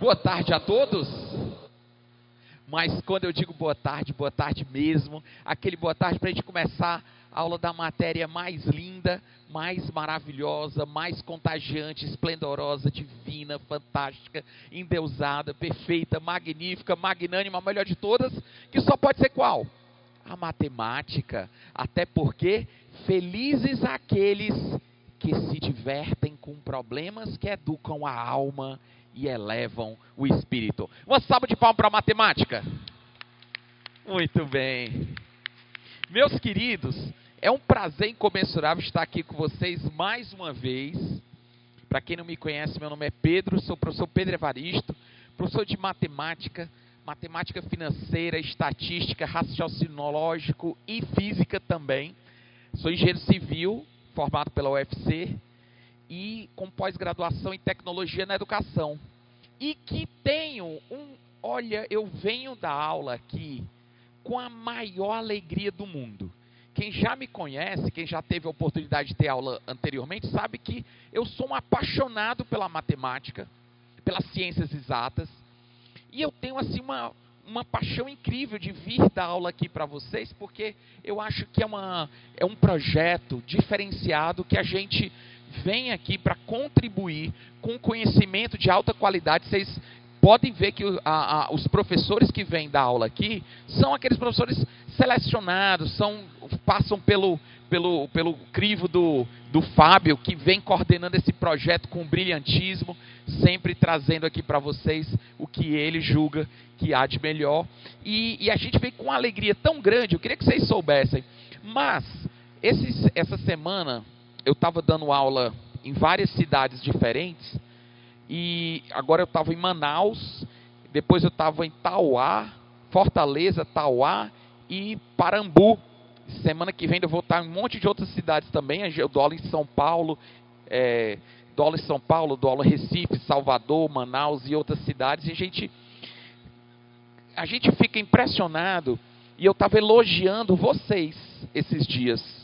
Boa tarde a todos. Mas quando eu digo boa tarde mesmo, aquele boa tarde para a gente começar a aula da matéria mais linda, mais maravilhosa, mais contagiante, esplendorosa, divina, fantástica, endeusada, perfeita, magnífica, magnânima, a melhor de todas, que só pode ser qual? A matemática. Até porque felizes aqueles que se divertem com problemas que educam a alma e elevam o espírito. Uma salva de palmas para a matemática. Muito bem. Meus queridos, é um prazer incomensurável estar aqui com vocês mais uma vez. Para quem não me conhece, meu nome é Pedro, sou o professor Pedro Evaristo, professor de matemática, matemática financeira, estatística, raciocinológico e física também. Sou engenheiro civil, formado pela UFC, e com pós-graduação em tecnologia na educação. E que tenho olha, eu venho da aula aqui com a maior alegria do mundo. Quem já me conhece, quem já teve a oportunidade de ter aula anteriormente, sabe que eu sou um apaixonado pela matemática, pelas ciências exatas, e eu tenho assim uma paixão incrível de vir dar aula aqui para vocês, porque eu acho que é um projeto diferenciado que a gente vem aqui para contribuir com conhecimento de alta qualidade. Vocês podem ver que os professores que vêm dar aula aqui são aqueles professores selecionados, passam pelo crivo do Fábio, que vem coordenando esse projeto com brilhantismo, sempre trazendo aqui para vocês o que ele julga que há de melhor. E a gente vem com uma alegria tão grande, eu queria que vocês soubessem. Mas, essa semana, eu estava dando aula em várias cidades diferentes, e agora eu estava em Manaus, depois eu estava em Tauá, Fortaleza, Tauá e Parambu. Semana que vem eu vou estar em um monte de outras cidades também. Eu dou aula em São Paulo, dou aula em Recife, Salvador, Manaus e outras cidades. E a gente fica impressionado, e eu estava elogiando vocês esses dias.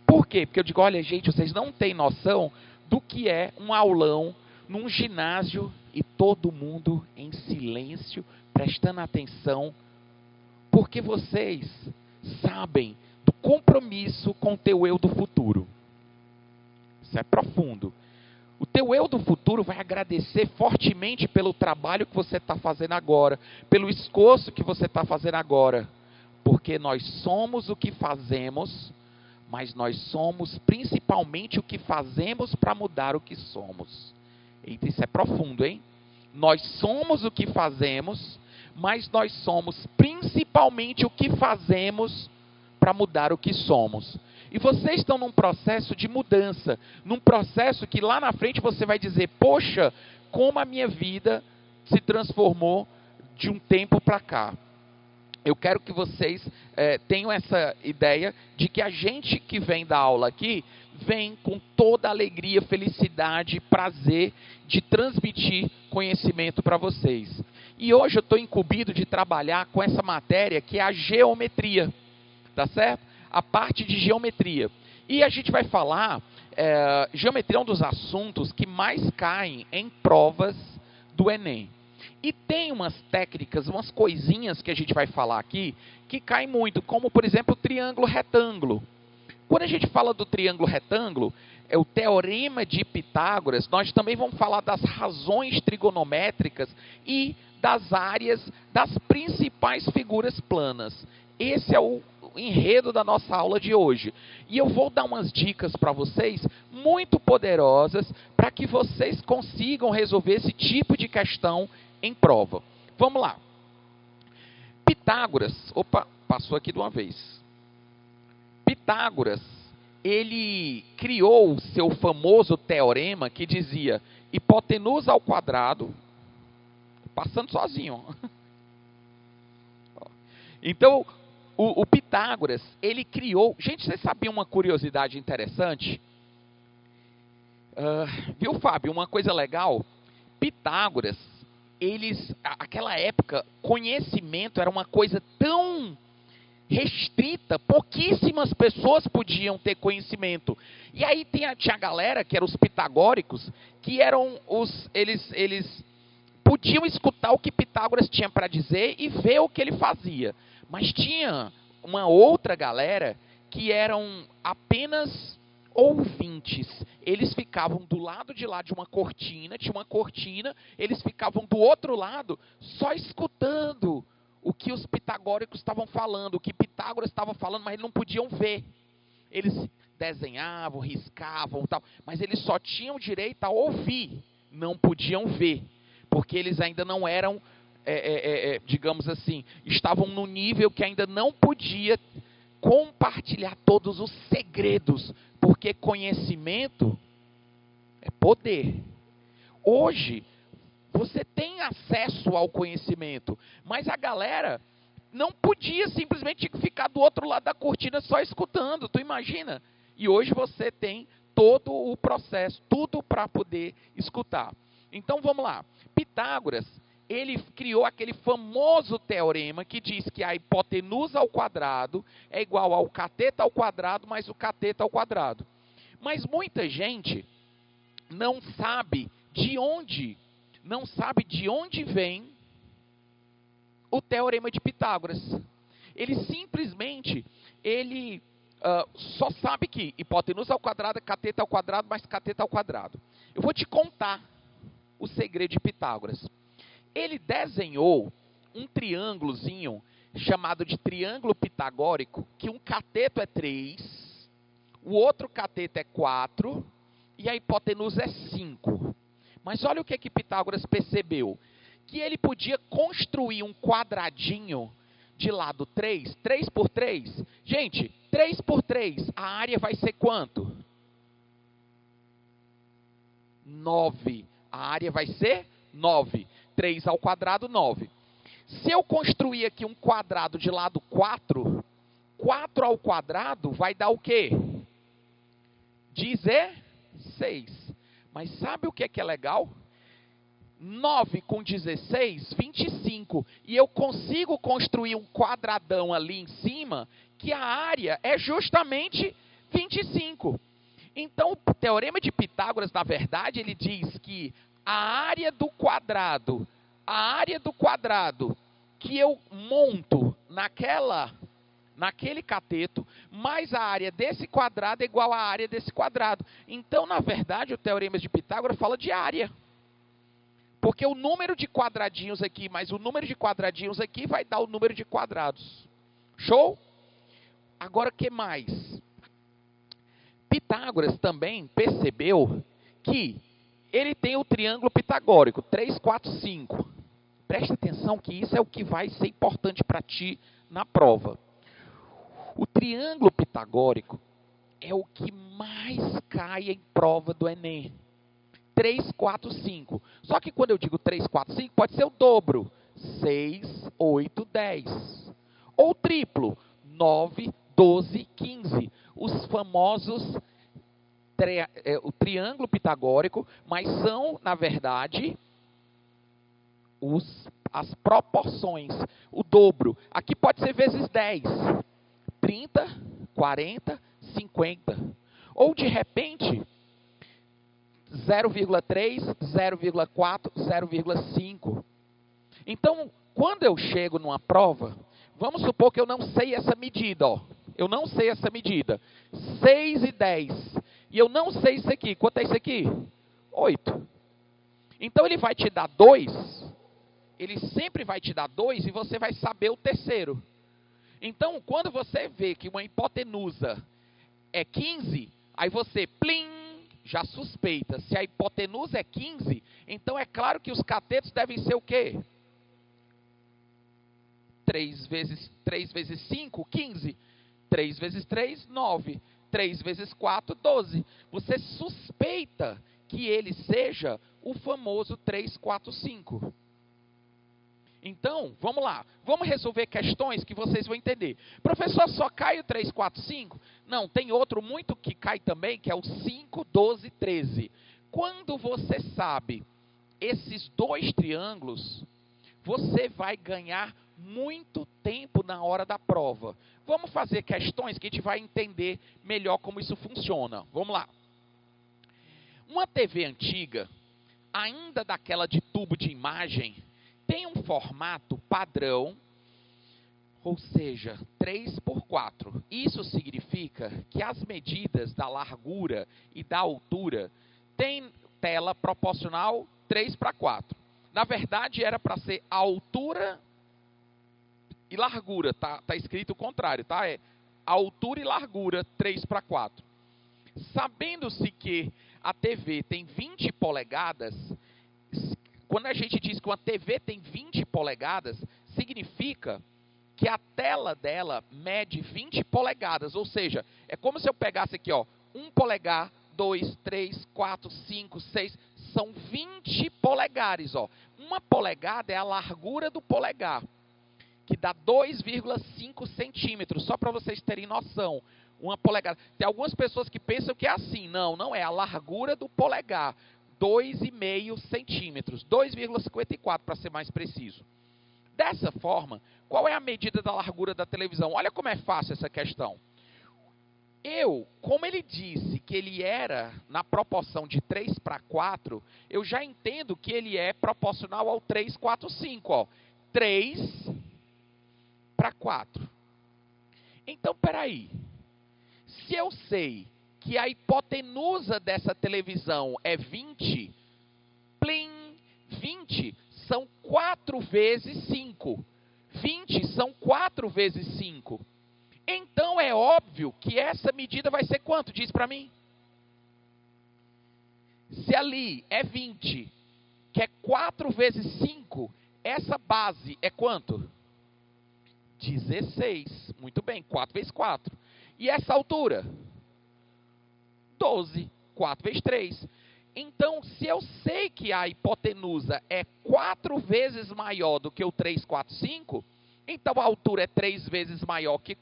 Por quê? Porque eu digo, olha gente, vocês não têm noção do que é um aulão num ginásio e todo mundo em silêncio, prestando atenção, porque vocês sabem do compromisso com o teu eu do futuro. Isso é profundo. O teu eu do futuro vai agradecer fortemente pelo trabalho que você está fazendo agora, pelo esforço que você está fazendo agora, porque nós somos o que fazemos, mas nós somos principalmente o que fazemos para mudar o que somos. Eita, isso é profundo, hein? Nós somos o que fazemos, mas nós somos principalmente o que fazemos para mudar o que somos. E vocês estão num processo de mudança, num processo que lá na frente você vai dizer, poxa, como a minha vida se transformou de um tempo para cá. Eu quero que vocês tenham essa ideia de que a gente que vem da aula aqui, vem com toda a alegria, felicidade, prazer de transmitir conhecimento para vocês. E hoje eu estou incumbido de trabalhar com essa matéria que é a geometria, tá certo? A parte de geometria. E a gente vai falar, geometria é um dos assuntos que mais caem em provas do Enem. E tem umas técnicas, umas coisinhas que a gente vai falar aqui, que caem muito, como por exemplo o triângulo retângulo. Quando a gente fala do triângulo retângulo, é o teorema de Pitágoras, nós também vamos falar das razões trigonométricas e das áreas das principais figuras planas. Esse é o enredo da nossa aula de hoje. E eu vou dar umas dicas para vocês muito poderosas para que vocês consigam resolver esse tipo de questão em prova. Vamos lá. Pitágoras, passou aqui de uma vez. Pitágoras, ele criou o seu famoso teorema que dizia hipotenusa ao quadrado, passando sozinho. Então, o Pitágoras, ele criou... Gente, vocês sabiam uma curiosidade interessante? Viu, Fábio? Uma coisa legal. Pitágoras, aquela época, conhecimento era uma coisa tão restrita, pouquíssimas pessoas podiam ter conhecimento. E aí tinha a galera, que eram os pitagóricos, que eram eles podiam escutar o que Pitágoras tinha para dizer e ver o que ele fazia. Mas tinha uma outra galera que eram apenas ouvintes. Eles ficavam do lado de lá de uma cortina, tinha uma cortina, eles ficavam do outro lado só escutando o que os pitagóricos estavam falando, o que Pitágoras estava falando, mas eles não podiam ver. Eles desenhavam, riscavam, tal, mas eles só tinham direito a ouvir, não podiam ver, porque eles ainda não eram, digamos assim, estavam no nível que ainda não podia compartilhar todos os segredos, porque conhecimento é poder. Hoje, você tem acesso ao conhecimento, mas a galera não podia simplesmente ficar do outro lado da cortina só escutando, tu imagina? E hoje você tem todo o processo, tudo para poder escutar. Então vamos lá, Pitágoras, ele criou aquele famoso teorema que diz que a hipotenusa ao quadrado é igual ao cateto ao quadrado mais o cateto ao quadrado. Mas muita gente não sabe de onde vem o teorema de Pitágoras. Ele simplesmente, só sabe que hipotenusa ao quadrado é cateto ao quadrado mais cateto ao quadrado. Eu vou te contar o segredo de Pitágoras. Ele desenhou um triângulozinho chamado de triângulo pitagórico, que um cateto é 3, o outro cateto é 4 e a hipotenusa é 5. Mas olha o que Pitágoras percebeu. Que ele podia construir um quadradinho de lado 3, 3 por 3. Gente, 3 por 3, a área vai ser quanto? 9. A área vai ser 9. 3 ao quadrado, 9. Se eu construir aqui um quadrado de lado 4, 4 ao quadrado vai dar o quê? 16. Mas sabe o que é legal? 9 com 16, 25. E eu consigo construir um quadradão ali em cima, que a área é justamente 25. Então, o teorema de Pitágoras, na verdade, ele diz que a área do quadrado que eu monto naquele cateto, mais a área desse quadrado é igual à área desse quadrado. Então, na verdade, o teorema de Pitágoras fala de área. Porque o número de quadradinhos aqui, mais o número de quadradinhos aqui, vai dar o número de quadrados. Show? Agora, o que mais? Pitágoras também percebeu que ele tem o triângulo pitagórico, 3, 4, 5. Presta atenção que isso é o que vai ser importante para ti na prova. O triângulo pitagórico é o que mais cai em prova do Enem. 3, 4, 5. Só que quando eu digo 3, 4, 5, pode ser o dobro. 6, 8, 10. Ou triplo. 9, 12, 15. Os famosos o triângulo pitagórico, mas são, na verdade, as proporções. O dobro. Aqui pode ser vezes 10. 30, 40, 50. Ou, de repente, 0,3, 0,4, 0,5. Então, quando eu chego numa prova, vamos supor que eu não sei essa medida, ó. Eu não sei essa medida. 6 e 10. E eu não sei isso aqui. Quanto é isso aqui? 8. Então, ele vai te dar 2. Ele sempre vai te dar 2 e você vai saber o terceiro. Então, quando você vê que uma hipotenusa é 15, aí você, plim, já suspeita. Se a hipotenusa é 15, então é claro que os catetos devem ser o quê? 3 vezes 5, 15. 3 vezes 3, 9. 3 vezes 4, 12. Você suspeita que ele seja o famoso 3, 4, 5. Então, vamos lá. Vamos resolver questões que vocês vão entender. Professor, só cai o 3, 4, 5? Não, tem outro muito que cai também, que é o 5, 12, 13. Quando você sabe esses dois triângulos, você vai ganhar muito tempo na hora da prova. Vamos fazer questões que a gente vai entender melhor como isso funciona. Vamos lá. Uma TV antiga ainda daquela de tubo de imagem, tem um formato padrão, ou seja, 3x4. Isso significa que as medidas da largura e da altura têm tela proporcional 3:4. Na verdade, era para ser altura e largura, tá escrito o contrário, tá? É altura e largura 3:4. Sabendo-se que a TV tem 20 polegadas, quando a gente diz que uma TV tem 20 polegadas, significa que a tela dela mede 20 polegadas, ou seja, é como se eu pegasse aqui, ó, 1 polegar, 2, 3, 4, 5, 6, são 20 polegares, ó. 1 polegada é a largura do polegar, que dá 2,5 centímetros, só para vocês terem noção. 1 polegada. Tem algumas pessoas que pensam que é assim. Não, não é. A largura do polegar, 2,5 centímetros. 2,54 para ser mais preciso. Dessa forma, qual é a medida da largura da televisão? Olha como é fácil essa questão. Como ele disse que ele era na proporção de 3:4, eu já entendo que ele é proporcional ao 3:4:5. Ó. 3:4. Então, peraí. Se eu sei que a hipotenusa dessa televisão é 20, plim, 20 são 4 vezes 5. 20 são 4 vezes 5. Então é óbvio que essa medida vai ser quanto? Diz para mim. Se ali é 20, que é 4 vezes 5, essa base é quanto? 16. Muito bem, 4 vezes 4. E essa altura? 12. 4 vezes 3. Então, se eu sei que a hipotenusa é 4 vezes maior do que o 3,4,5, então a altura é 3 vezes maior que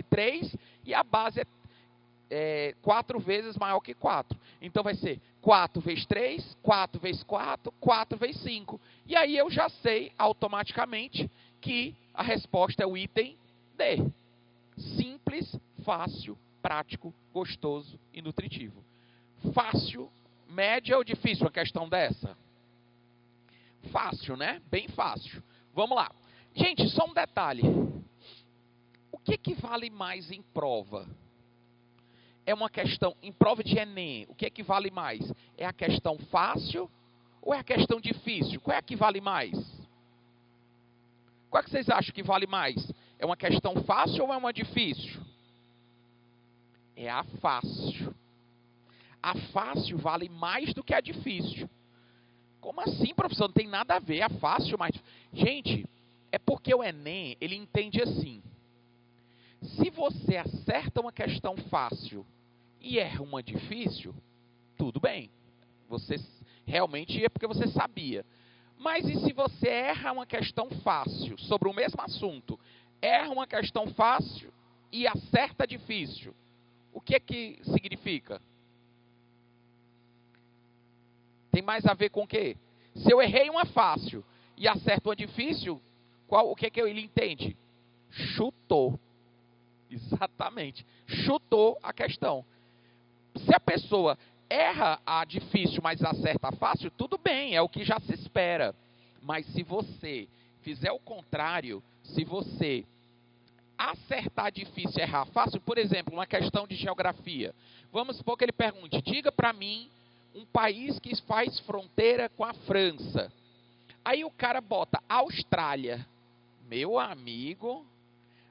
3 e a base é 4 vezes maior que 4. Então vai ser 4 vezes 3, 4 vezes 4, 4 vezes 5. E aí eu já sei automaticamente que a resposta é o item D. Simples, fácil, prático, gostoso e nutritivo. Fácil, média ou difícil uma questão dessa? Fácil, né? Bem fácil. Vamos lá. Gente, só um detalhe. O que vale mais em prova? É uma questão, em prova de Enem, o que vale mais? É a questão fácil ou é a questão difícil? Qual é a que vale mais? Qual é que vocês acham que vale mais? É uma questão fácil ou é uma difícil? É a fácil. A fácil vale mais do que a difícil. Como assim, professor? Não tem nada a ver. A fácil, mas... Gente, é porque o Enem, ele entende assim. Se você acerta uma questão fácil e erra uma difícil, tudo bem. Você realmente é porque você sabia. Mas e se você erra uma questão fácil sobre o mesmo assunto, erra uma questão fácil e acerta difícil? O que significa? Tem mais a ver com o quê? Se eu errei uma fácil e acerto uma difícil, o que ele entende? Chutou. Exatamente. Chutou a questão. Se a pessoa erra a difícil, mas acerta a fácil, tudo bem, é o que já se espera. Mas se você fizer o contrário, se você acertar difícil e errar fácil, por exemplo, uma questão de geografia. Vamos supor que ele pergunte, diga para mim um país que faz fronteira com a França. Aí o cara bota Austrália. Meu amigo,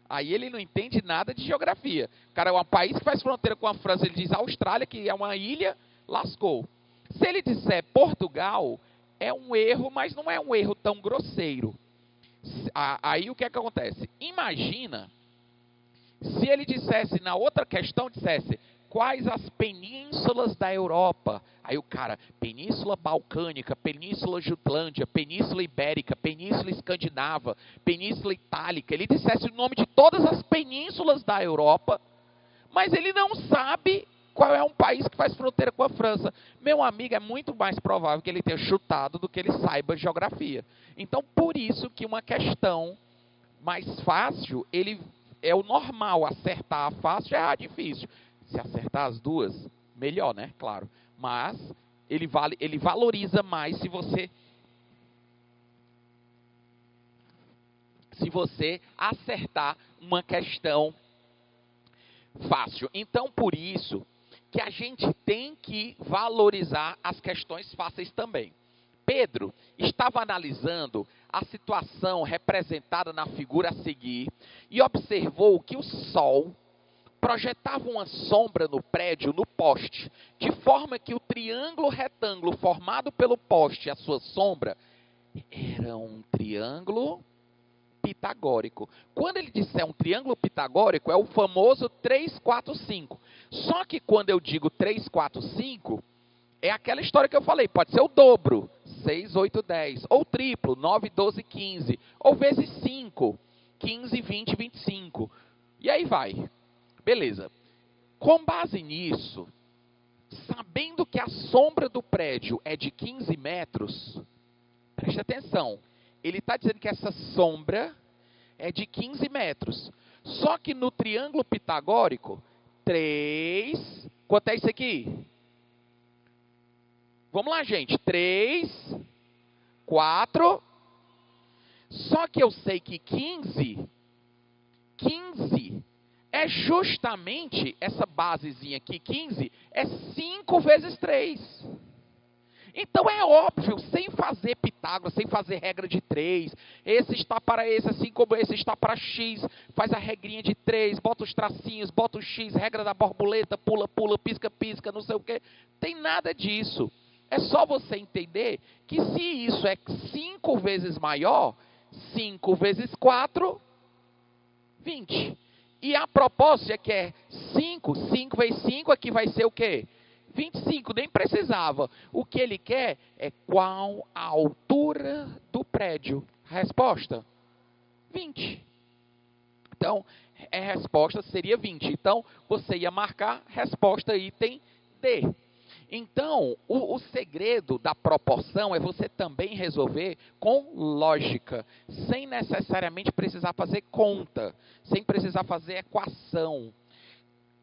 aí ele não entende nada de geografia. O cara é um país que faz fronteira com a França, ele diz Austrália, que é uma ilha, lascou. Se ele disser Portugal, é um erro, mas não é um erro tão grosseiro. Aí o que é que acontece? Imagina se ele dissesse, na outra questão, dissesse quais as penínsulas da Europa. Aí o cara, Península Balcânica, Península Jutlândia, Península Ibérica, Península Escandinava, Península Itálica. Ele dissesse o nome de todas as penínsulas da Europa, mas ele não sabe qual é um país que faz fronteira com a França. Meu amigo, é muito mais provável que ele tenha chutado do que ele saiba geografia. Então, por isso que uma questão mais fácil, ele é o normal. Acertar a fácil é a difícil. Se acertar as duas, melhor, né? Claro. Mas Ele valoriza mais se você acertar uma questão fácil. Então, por isso que a gente tem que valorizar as questões fáceis também. Pedro estava analisando a situação representada na figura a seguir e observou que o sol projetava uma sombra no prédio, no poste, de forma que o triângulo retângulo formado pelo poste e a sua sombra era um triângulo pitagórico. Quando ele disser um triângulo pitagórico, é o famoso 3, 4, 5. Só que quando eu digo 3, 4, 5, é aquela história que eu falei, pode ser o dobro, 6, 8, 10, ou triplo, 9, 12, 15, ou vezes 5, 15, 20, 25. E aí vai. Beleza. Com base nisso, sabendo que a sombra do prédio é de 15 metros, preste atenção, ele está dizendo que essa sombra é de 15 metros. Só que no triângulo pitagórico, 3, quanto é isso aqui? Vamos lá, gente. 3, 4. Só que eu sei que 15 é justamente essa basezinha aqui, 15, é 5 vezes 3. Então é óbvio, sem fazer Pitágoras, sem fazer regra de 3, esse está para esse, assim como esse está para X, faz a regrinha de 3, bota os tracinhos, bota o X, regra da borboleta, pula, pula, pisca, pisca, não sei o quê. Tem nada disso. É só você entender que se isso é 5 vezes maior, 5 vezes 4, 20. E a propósito é que é 5 vezes 5 aqui vai ser o quê? 25, nem precisava. O que ele quer é qual a altura do prédio. Resposta? 20. Então, a resposta seria 20. Então, você ia marcar resposta item D. Então, o segredo da proporção é você também resolver com lógica, sem necessariamente precisar fazer conta, sem precisar fazer equação,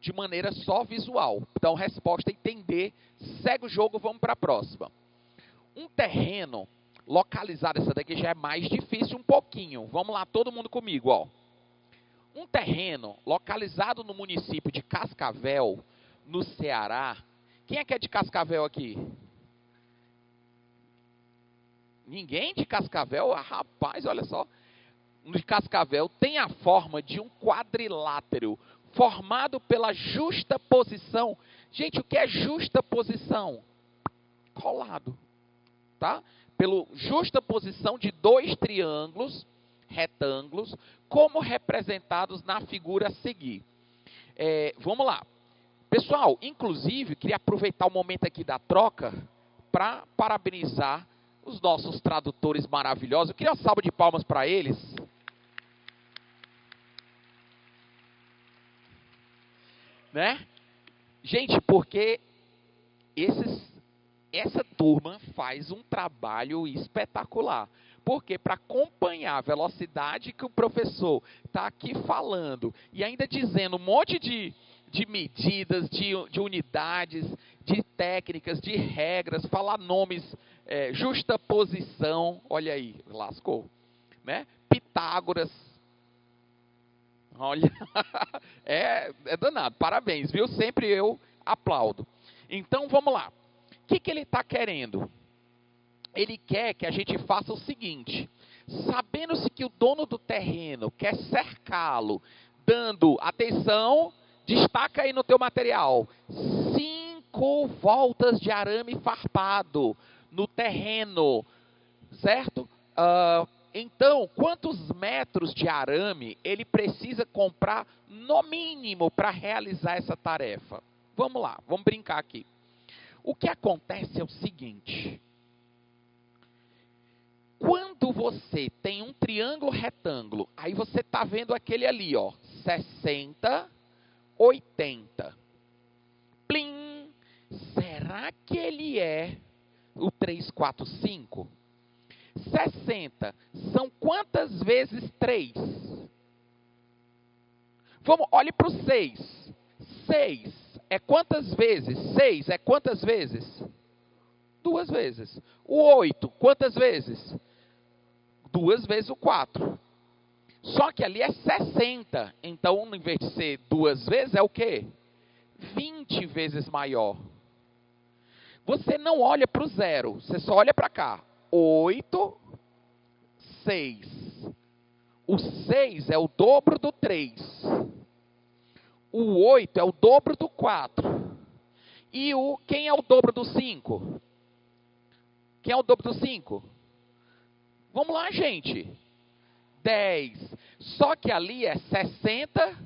de maneira só visual. Então, resposta entender, segue o jogo, vamos para a próxima. Um terreno localizado, essa daqui já é mais difícil um pouquinho. Vamos lá, todo mundo comigo, ó. Um terreno localizado no município de Cascavel, no Ceará. Quem é que é de Cascavel aqui? Ninguém de Cascavel? Ah, rapaz, olha só. De Cascavel tem a forma de um quadrilátero formado pela justa posição. Gente, o que é justa posição? Colado, tá? Pela justa posição de 2 triângulos, retângulos, como representados na figura a seguir. Vamos lá. Pessoal, inclusive, queria aproveitar o momento aqui da troca para parabenizar os nossos tradutores maravilhosos. Eu queria uma salva de palmas para eles. Né? Gente, porque essa turma faz um trabalho espetacular. Porque para acompanhar a velocidade que o professor está aqui falando e ainda dizendo um monte de medidas, de unidades, de técnicas, de regras, falar nomes, justaposição, olha aí, lascou, né? Pitágoras, olha, é danado, parabéns, viu? Sempre eu aplaudo. Então, vamos lá. O que ele está querendo? Ele quer que a gente faça o seguinte, sabendo-se que o dono do terreno quer cercá-lo, dando, atenção, destaca aí no teu material, 5 voltas de arame farpado no terreno, certo? Então, quantos metros de arame ele precisa comprar no mínimo para realizar essa tarefa? Vamos lá, vamos brincar aqui. O que acontece é o seguinte. Quando você tem um triângulo retângulo, aí você está vendo aquele ali, ó, 60, 80. Plim! Será que ele é o 3, 4, 5? 60 são quantas vezes 3? Vamos, olhe para o 6. 6 é quantas vezes? 6 é quantas vezes? 2 vezes. O 8, quantas vezes? 2 vezes o 4. Só que ali é 60. Então, em vez de ser 2 vezes, é o quê? 20 vezes maior. Você não olha para o zero, você só olha para cá. 8, 6. O 6 é o dobro do 3. O 8 é o dobro do 4. E quem é o dobro do 5? Quem é o dobro do 5? Vamos lá, gente. 10. Só que ali é 60,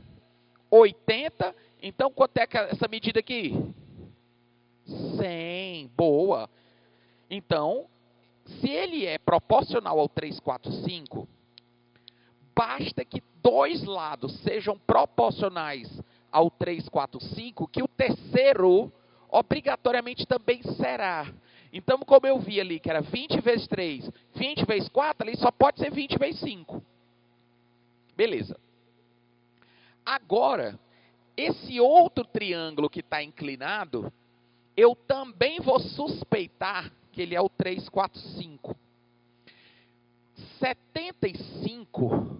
80. Então, quanto é essa medida aqui? 100. Boa. Então, se ele é proporcional ao 3, 4, 5, basta que 2 lados sejam proporcionais ao 3, 4, 5, que o terceiro obrigatoriamente também será. Então, como eu vi ali, que era 20 vezes 3, 20 vezes 4, ali só pode ser 20 vezes 5. Beleza. Agora, esse outro triângulo que está inclinado, eu também vou suspeitar que ele é o 3, 4, 5. 75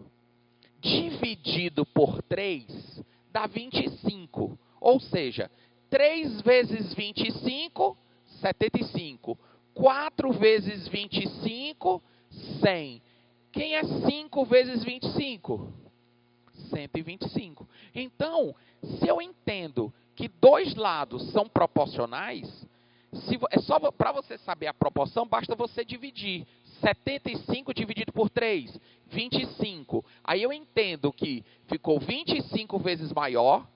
dividido por 3 dá 25. Ou seja, 3 vezes 25, 75. 4 vezes 25, 100. Quem é 5 vezes 25? 125. Então, se eu entendo que 2 lados são proporcionais, é só para você saber a proporção, basta você dividir. 75 dividido por 3, 25. Aí eu entendo que ficou 25 vezes maior,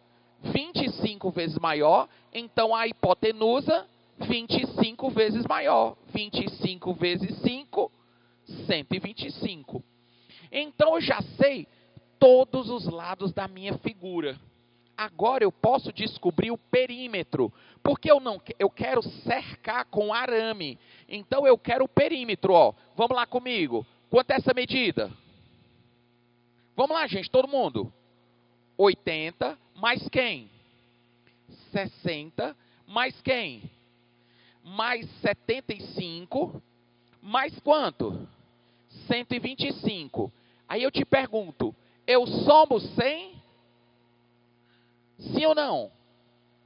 25 vezes maior, então a hipotenusa, 25 vezes maior. 25 vezes 5, 125. Então eu já sei todos os lados da minha figura. Agora eu posso descobrir o perímetro, porque eu quero cercar com arame. Então eu quero o perímetro, ó. Vamos lá comigo. Quanto é essa medida? Vamos lá, gente, todo mundo. 80 mais quem? 60 mais quem? Mais 75 mais quanto? 125. Aí eu te pergunto, eu somo 100? Sim ou não?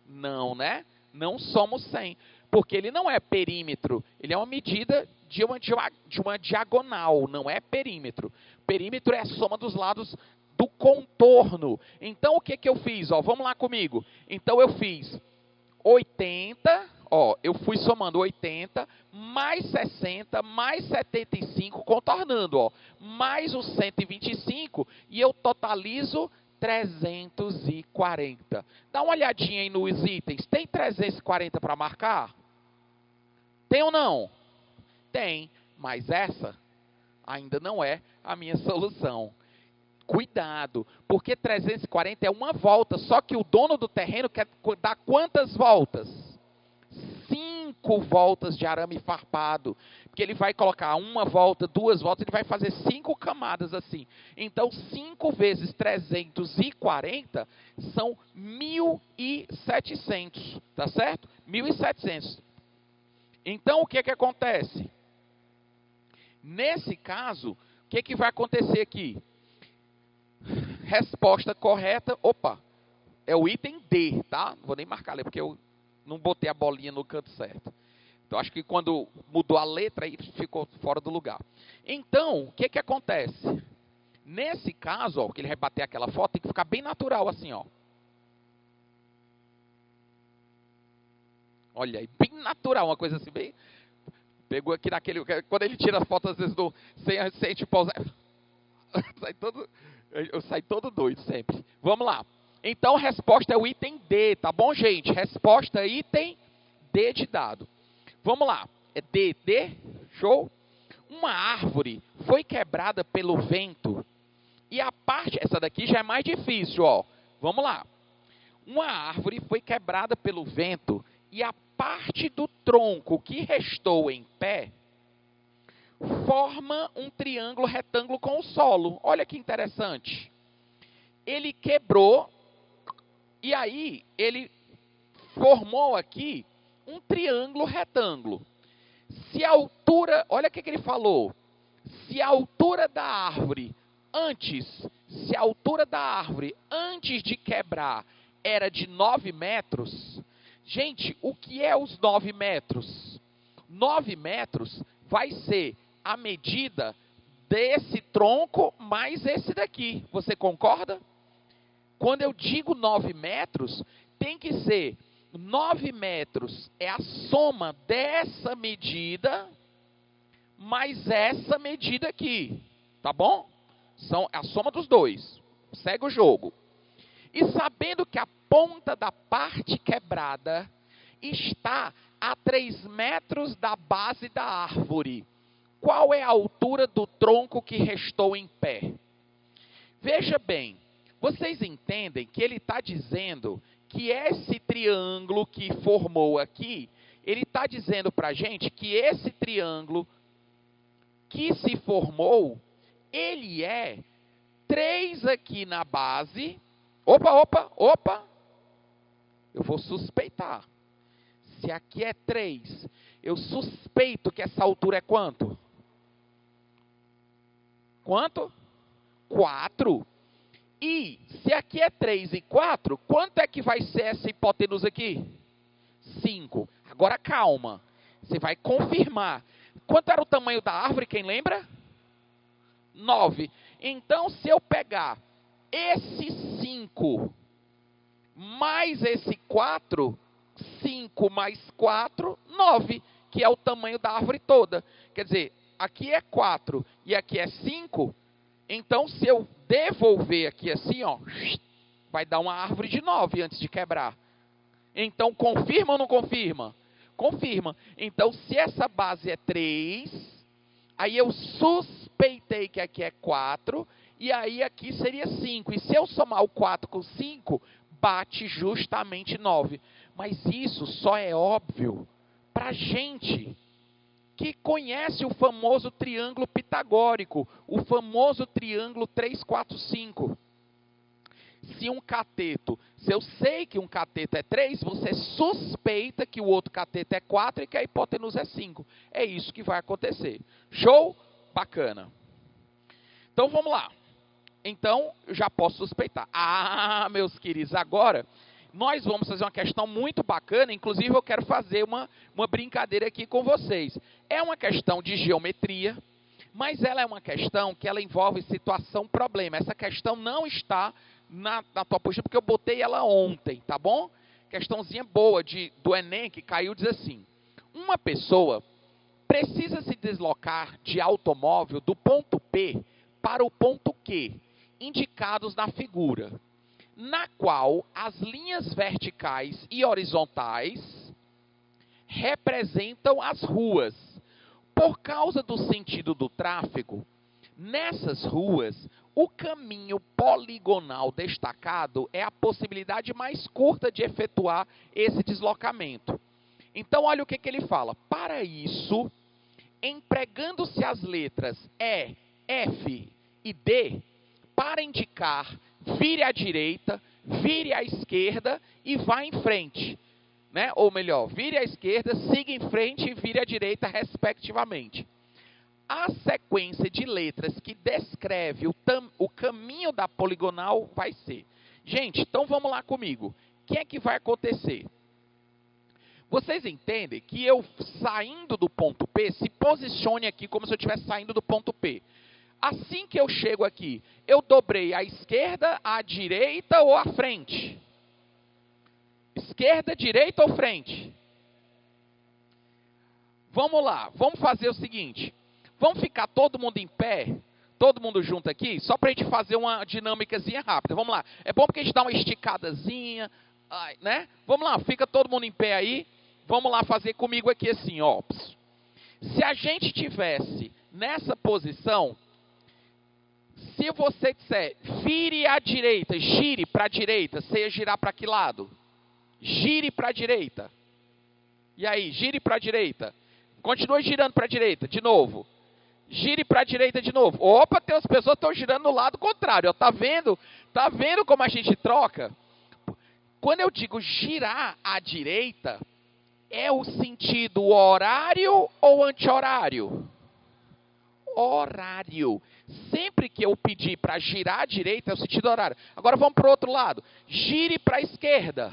Não, né? Não somos 100. Porque ele não é perímetro. Ele é uma medida de uma diagonal. Não é perímetro. Perímetro é a soma dos lados do contorno. Então, o que eu fiz? Ó, vamos lá comigo. Então, eu fiz 80. Ó, eu fui somando 80, mais 60, mais 75, contornando. Ó, mais os 125. E eu totalizo 340. Dá uma olhadinha aí nos itens. Tem 340 para marcar? Tem ou não? Tem. Mas essa ainda não é a minha solução. Cuidado, porque 340 é uma volta. Só que o dono do terreno quer dar quantas voltas? 5 voltas de arame farpado. Porque ele vai colocar uma volta, 2 voltas, ele vai fazer 5 camadas assim. Então, 5 vezes 340 são 1.700, tá certo? 1.700. Então, o que acontece? Nesse caso, o que vai acontecer aqui? Resposta correta, opa, é o item D, tá? Não vou nem marcar ali, porque eu não botei a bolinha no canto certo. Então, acho que quando mudou a letra, aí ficou fora do lugar. Então, o que acontece? Nesse caso, ó, que ele vai bater aquela foto, tem que ficar bem natural assim, ó. Olha aí, bem natural, uma coisa assim, bem... Pegou aqui naquele... Quando ele tira as fotos, às vezes, sem tipo, pausar... Eu saio todo doido sempre. Vamos lá. Então, a resposta é o item D, tá bom, gente? Resposta item D de dado. Vamos lá. É D, D? Show? Uma árvore foi quebrada pelo vento. E a parte... Essa daqui já é mais difícil, ó. Vamos lá. Uma árvore foi quebrada pelo vento e a parte do tronco que restou em pé forma um triângulo retângulo com o solo. Olha que interessante. Ele quebrou e aí ele formou aqui um triângulo retângulo. Se a altura, olha o que ele falou. Se a altura da árvore antes de quebrar era de 9 metros, gente, o que é os 9 metros? 9 metros vai ser a medida desse tronco mais esse daqui. Você concorda? Quando eu digo 9 metros, tem que ser 9 metros é a soma dessa medida mais essa medida aqui. Tá bom? São a soma dos dois. Segue o jogo. E sabendo que a ponta da parte quebrada está a 3 metros da base da árvore, qual é a altura do tronco que restou em pé? Veja bem, vocês entendem que ele está dizendo que esse triângulo que formou aqui, ele está dizendo para a gente que esse triângulo que se formou, ele é 3 aqui na base. Opa! Eu vou suspeitar. Se aqui é 3, eu suspeito que essa altura é quanto? Quanto? 4. E se aqui é 3 e 4, quanto é que vai ser essa hipotenusa aqui? 5. Agora calma. Você vai confirmar. Quanto era o tamanho da árvore, quem lembra? 9. Então, se eu pegar esse 5 mais esse 4, 5 mais 4, 9, que é o tamanho da árvore toda. Quer dizer, aqui é 4 e aqui é 5, então se eu devolver aqui assim, ó, vai dar uma árvore de 9 antes de quebrar. Então, confirma ou não confirma? Confirma. Então, se essa base é 3, aí eu suspeitei que aqui é 4, e aí aqui seria 5. E se eu somar o 4 com 5, bate justamente 9. Mas isso só é óbvio para gente que conhece o famoso triângulo pitagórico, o famoso triângulo 3, 4, 5. Se eu sei que um cateto é 3, você suspeita que o outro cateto é 4 e que a hipotenusa é 5. É isso que vai acontecer. Show? Bacana. Então, vamos lá. Então, eu já posso suspeitar. Ah, meus queridos, agora nós vamos fazer uma questão muito bacana. Inclusive, eu quero fazer uma brincadeira aqui com vocês. É uma questão de geometria, mas ela é uma questão que ela envolve situação-problema. Essa questão não está na tua apostila, porque eu botei ela ontem, tá bom? Questãozinha boa do Enem, que caiu, diz assim: uma pessoa precisa se deslocar de automóvel do ponto P para o ponto Q, indicados na figura, na qual as linhas verticais e horizontais representam as ruas. Por causa do sentido do tráfego, nessas ruas, o caminho poligonal destacado é a possibilidade mais curta de efetuar esse deslocamento. Então, olha o que ele fala. Para isso, empregando-se as letras E, F e D, para indicar vire à direita, vire à esquerda e vá em frente. Né? Ou melhor, vire à esquerda, siga em frente e vire à direita, respectivamente. A sequência de letras que descreve o caminho da poligonal vai ser. Gente, então vamos lá comigo. O que é que vai acontecer? Vocês entendem que eu, saindo do ponto P, se posicione aqui como se eu estivesse saindo do ponto P. Assim que eu chego aqui, eu dobrei à esquerda, à direita ou à frente? Esquerda, direita ou frente? Vamos lá, vamos fazer o seguinte. Vamos ficar todo mundo em pé, todo mundo junto aqui, só para a gente fazer uma dinâmicazinha rápida. Vamos lá. É bom porque a gente dá uma esticadazinha, né? Vamos lá, fica todo mundo em pé aí. Vamos lá fazer comigo aqui assim, ó. Se a gente tivesse nessa posição, se você disser vire à direita, gire para a direita, você ia girar para que lado? Gire para a direita. E aí, gire para a direita. Continue girando para a direita, de novo. Gire para a direita de novo. Opa, tem as pessoas que estão girando no lado contrário. Tá vendo? Tá vendo como a gente troca? Quando eu digo girar à direita, É o sentido horário ou anti-horário? Horário. Sempre que eu pedir para girar à direita, é o sentido horário. Agora vamos para o outro lado. Gire para a esquerda.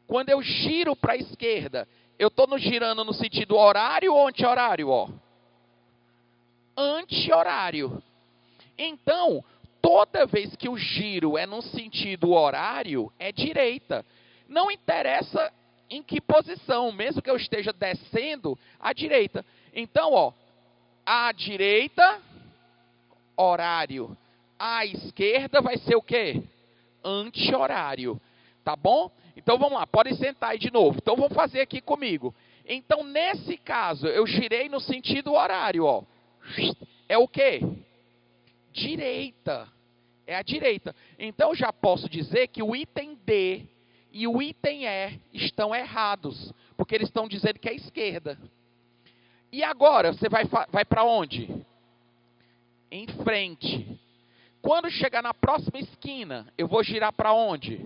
Quando eu giro para a esquerda, eu estou girando no sentido horário ou anti-horário? Anti-horário. Então, toda vez que o giro é no sentido horário, é direita. Não interessa em que posição, mesmo que eu esteja descendo, à direita. Então, à direita, horário. À esquerda vai ser o quê? Anti-horário. Tá bom? Então vamos lá, podem sentar aí de novo. Então vamos fazer aqui comigo. Então, nesse caso, eu girei no sentido horário, É o quê? Direita. É a direita. Então, já posso dizer que o item D e o item E estão errados, porque eles estão dizendo que é esquerda. E agora, você vai para onde? Em frente. Quando chegar na próxima esquina, eu vou girar para onde?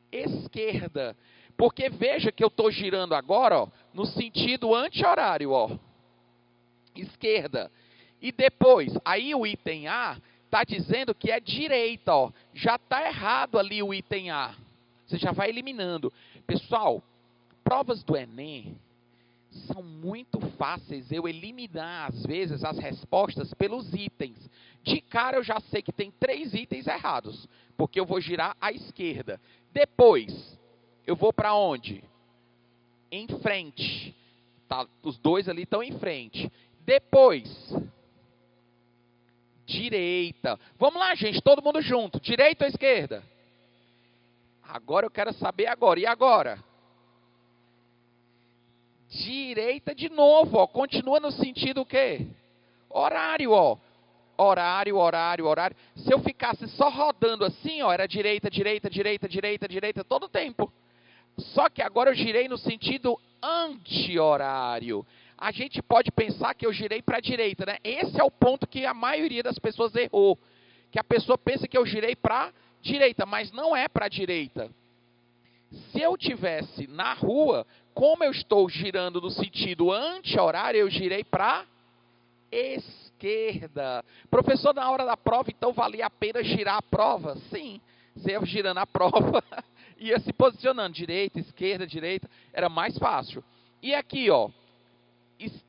Esquerda. Porque veja que eu estou girando agora, no sentido anti-horário, Esquerda. E depois, aí o item A está dizendo que é direita, Já está errado ali o item A. Você já vai eliminando. Pessoal, provas do Enem são muito fáceis eu eliminar, às vezes, as respostas pelos itens. De cara eu já sei que tem 3 itens errados, porque eu vou girar à esquerda. Depois, eu vou para onde? Em frente. Tá, os dois ali estão em frente. Depois, direita. Vamos lá, gente, todo mundo junto. Direita ou esquerda? Agora eu quero saber agora. E agora? Direita de novo, Continua no sentido o quê? Horário, Horário, horário, horário. Se eu ficasse só rodando assim, era direita, direita, direita, direita, direita, todo o tempo. Só que agora eu girei no sentido anti-horário. A gente pode pensar que eu girei para a direita, né? Esse é o ponto que a maioria das pessoas errou. Que a pessoa pensa que eu girei para a direita, mas não é para a direita. Se eu tivesse na rua, como eu estou girando no sentido anti-horário, eu girei para a esquerda. Professor, na hora da prova, então valia a pena girar a prova? Sim, você ia girando a prova, ia se posicionando, direita, direita, era mais fácil. E aqui,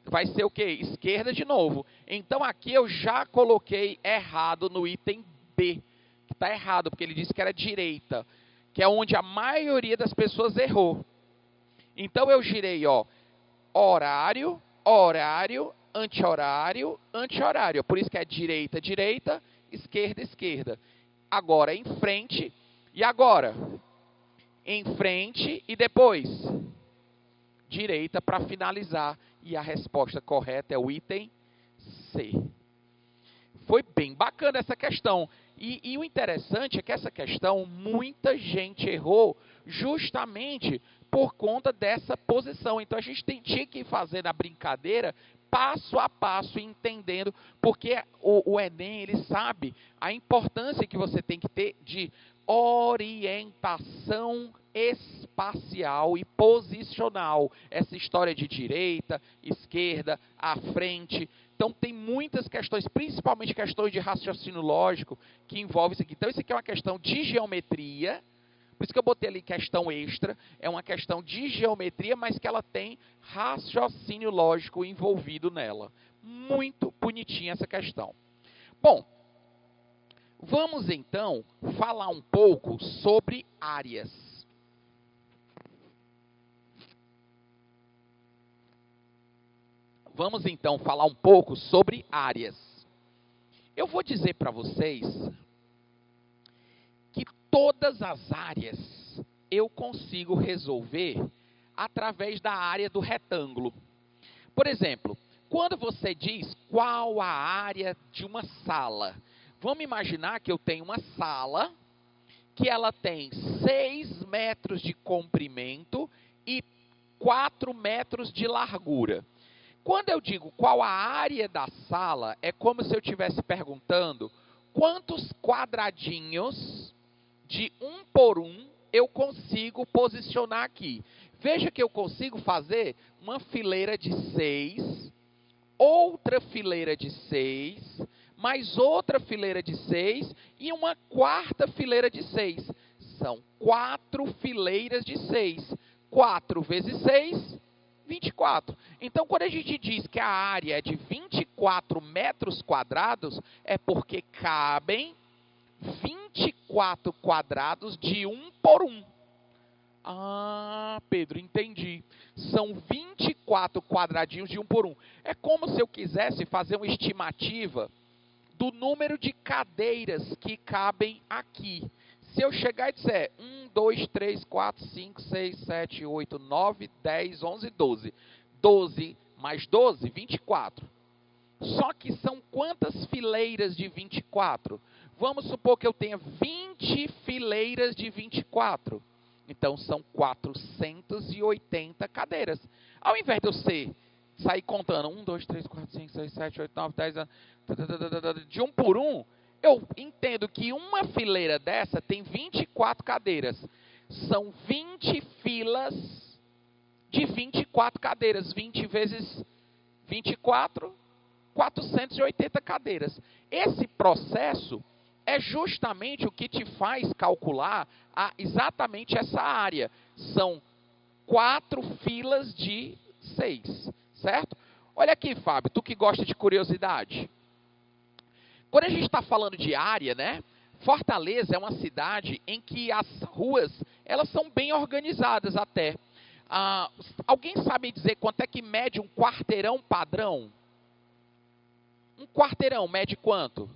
vai ser o quê? Esquerda de novo. Então aqui eu já coloquei errado no item B, que está errado, porque ele disse que era direita, que é onde a maioria das pessoas errou. Então eu girei, horário, horário, anti-horário, anti-horário. Por isso que é direita, direita, esquerda, esquerda. Agora em frente, e agora? Em frente e depois? Direita para finalizar. E a resposta correta é o item C. Foi bem bacana essa questão. E o interessante é que essa questão, muita gente errou justamente por conta dessa posição. Então, a gente tinha que fazer na brincadeira, passo a passo, entendendo, porque o Enem, ele sabe a importância que você tem que ter de orientação espacial e posicional. Essa história de direita, esquerda, à frente. Então, tem muitas questões, principalmente questões de raciocínio lógico, que envolvem isso aqui. Então, isso aqui é uma questão de geometria. Por isso que eu botei ali questão extra. É uma questão de geometria, mas que ela tem raciocínio lógico envolvido nela. Muito bonitinha essa questão. Bom, vamos então falar um pouco sobre áreas. Vamos então falar um pouco sobre áreas. Eu vou dizer para vocês que todas as áreas eu consigo resolver através da área do retângulo. Por exemplo, quando você diz qual a área de uma sala, vamos imaginar que eu tenho uma sala que ela tem 6 metros de comprimento e 4 metros de largura. Quando eu digo qual a área da sala, é como se eu estivesse perguntando quantos quadradinhos de 1 por 1 eu consigo posicionar aqui. Veja que eu consigo fazer uma fileira de 6, outra fileira de 6, mais outra fileira de 6 e uma quarta fileira de 6. São 4 fileiras de 6. 4 vezes 6, 24. Então, quando a gente diz que a área é de 24 metros quadrados, é porque cabem 24 quadrados de 1 por 1. Ah, Pedro, entendi. São 24 quadradinhos de 1 por 1. É como se eu quisesse fazer uma estimativa do número de cadeiras que cabem aqui. Se eu chegar e disser 1, 2, 3, 4, 5, 6, 7, 8, 9, 10, 11, 12. 12 mais 12, 24. Só que são quantas fileiras de 24? Vamos supor que eu tenha 20 fileiras de 24. Então, são 480 cadeiras. Ao invés de eu sair contando 1, 2, 3, 4, 5, 6, 7, 8, 9, 10, de 1 por 1, eu entendo que uma fileira dessa tem 24 cadeiras. São 20 filas de 24 cadeiras. 20 vezes 24, 480 cadeiras. Esse processo é justamente o que te faz calcular exatamente essa área. São 4 filas de 6, certo? Olha aqui, Fábio, tu que gosta de curiosidade. Quando a gente está falando de área, né? Fortaleza é uma cidade em que as ruas, elas são bem organizadas até. Alguém sabe dizer quanto é que mede um quarteirão padrão? Um quarteirão mede quanto?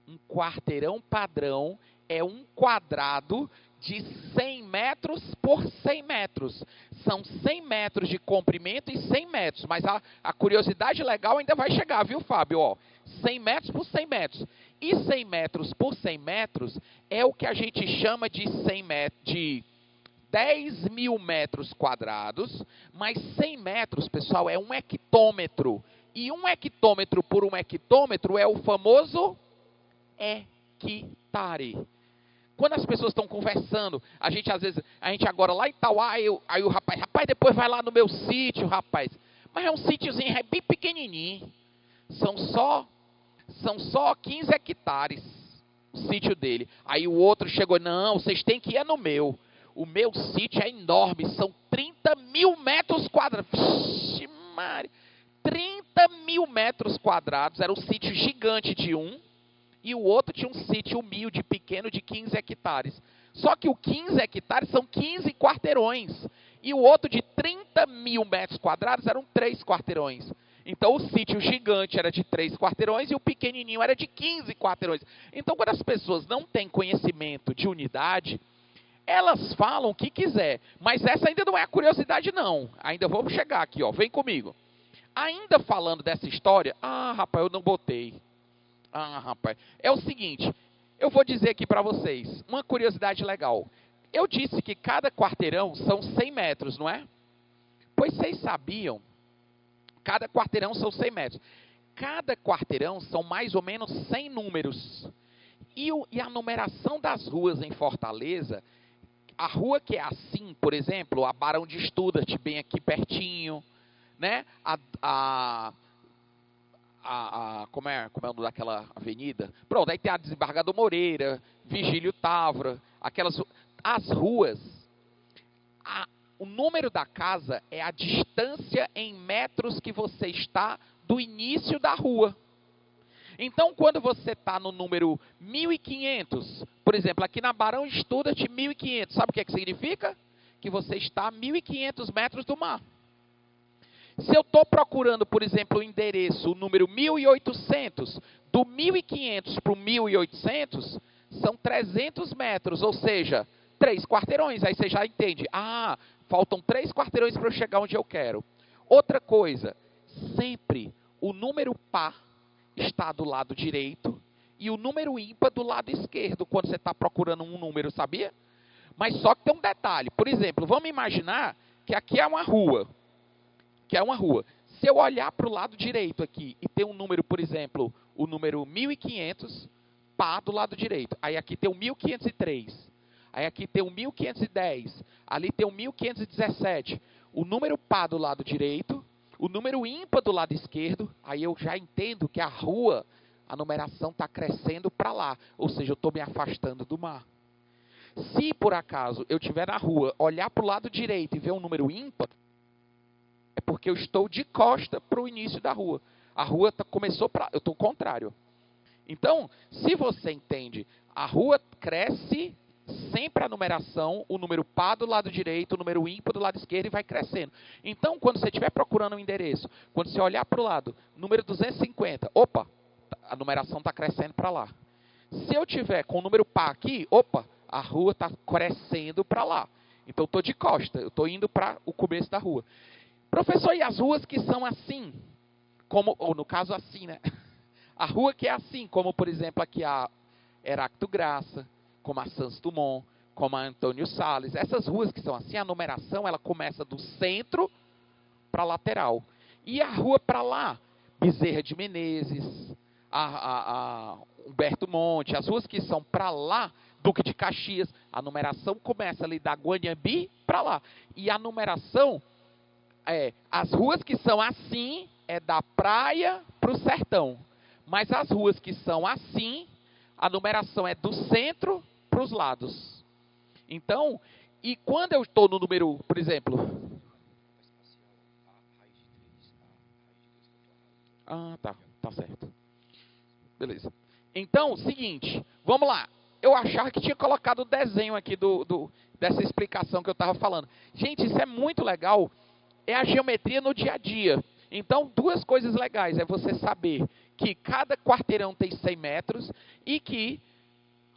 Um quarteirão padrão é um quadrado de 100 metros por 100 metros. São 100 metros de comprimento e 100 metros. Mas a curiosidade legal ainda vai chegar, viu, Fábio? Ó, 100 metros por 100 metros. E 100 metros por 100 metros é o que a gente chama de 10 mil metros quadrados. Mas 100 metros, pessoal, é um hectômetro. E um hectômetro por um hectômetro é o famoso hectare. Quando as pessoas estão conversando, a gente agora lá em Itauá, aí o rapaz, depois vai lá no meu sítio, rapaz. Mas é um sítiozinho, é bem pequenininho. São só 15 hectares o sítio dele. Aí o outro chegou, não, vocês têm que ir no meu. O meu sítio é enorme, são 30 mil metros quadrados. Vixe, Maria. 30 mil metros quadrados, era um sítio gigante de um. E o outro tinha um sítio humilde, pequeno, de 15 hectares. Só que o 15 hectares são 15 quarteirões. E o outro de 30 mil metros quadrados eram 3 quarteirões. Então o sítio gigante era de 3 quarteirões e o pequenininho era de 15 quarteirões. Então quando as pessoas não têm conhecimento de unidade, elas falam o que quiser. Mas essa ainda não é a curiosidade não. Ainda vamos chegar aqui, ó. Vem comigo. Ainda falando dessa história, rapaz, eu não botei. Rapaz, é o seguinte, eu vou dizer aqui para vocês, uma curiosidade legal. Eu disse que cada quarteirão são 100 metros, não é? Pois vocês sabiam, cada quarteirão são 100 metros. Cada quarteirão são mais ou menos 100 números. E a numeração das ruas em Fortaleza, a rua que é assim, por exemplo, a Barão de Studart, bem aqui pertinho, né? Como é o nome daquela avenida? Pronto, aí tem a Desembargador Moreira, Vigílio Távora, as ruas. O número da casa é a distância em metros que você está do início da rua. Então, quando você está no número 1500, por exemplo, aqui na Barão de Studart, 1500, sabe o que significa? Que você está a 1500 metros do mar. Se eu estou procurando, por exemplo, o endereço, o número 1800, do 1500 para o 1800, são 300 metros, ou seja, 3 quarteirões. Aí você já entende. Faltam 3 quarteirões para eu chegar onde eu quero. Outra coisa, sempre o número par está do lado direito e o número ímpar do lado esquerdo, quando você está procurando um número, sabia? Mas só que tem um detalhe. Por exemplo, vamos imaginar que aqui é uma rua. Se eu olhar para o lado direito aqui e ter um número, por exemplo, o número 1500, pá do lado direito. Aí aqui tem o 1503. Aí aqui tem o 1510, ali tem o 1517. O número par do lado direito, o número ímpar do lado esquerdo, aí eu já entendo que a rua, a numeração está crescendo para lá, ou seja, eu estou me afastando do mar. Se por acaso eu estiver na rua, olhar para o lado direito e ver um número ímpar, é porque eu estou de costa para o início da rua. A rua começou para... Eu estou contrário. Então, se você entende, a rua cresce sempre a numeração, o número par do lado direito, o número ímpar do lado esquerdo e vai crescendo. Então, quando você estiver procurando um endereço, quando você olhar para o lado, número 250, opa, a numeração está crescendo para lá. Se eu tiver com o número par aqui, opa, a rua está crescendo para lá. Então, eu estou de costa, eu estou indo para o começo da rua. Professor, e as ruas que são assim? Como, ou no caso assim, né? A rua que é assim, como por exemplo aqui a Heráclito Graça, como a Santos Dumont, como a Antônio Salles. Essas ruas que são assim, a numeração ela começa do centro para a lateral. E a rua para lá, Bezerra de Menezes, a Humberto Monte, as ruas que são para lá, Duque de Caxias, a numeração começa ali da Guanhambi para lá. E a numeração, as ruas que são assim, é da praia para o sertão. Mas as ruas que são assim, a numeração é do centro para os lados. Então, e quando eu estou no número, por exemplo... tá certo. Beleza. Então, seguinte, vamos lá. Eu achava que tinha colocado o desenho aqui dessa explicação que eu estava falando. Gente, isso é muito legal. É a geometria no dia a dia. Então, duas coisas legais. É você saber que cada quarteirão tem 100 metros e que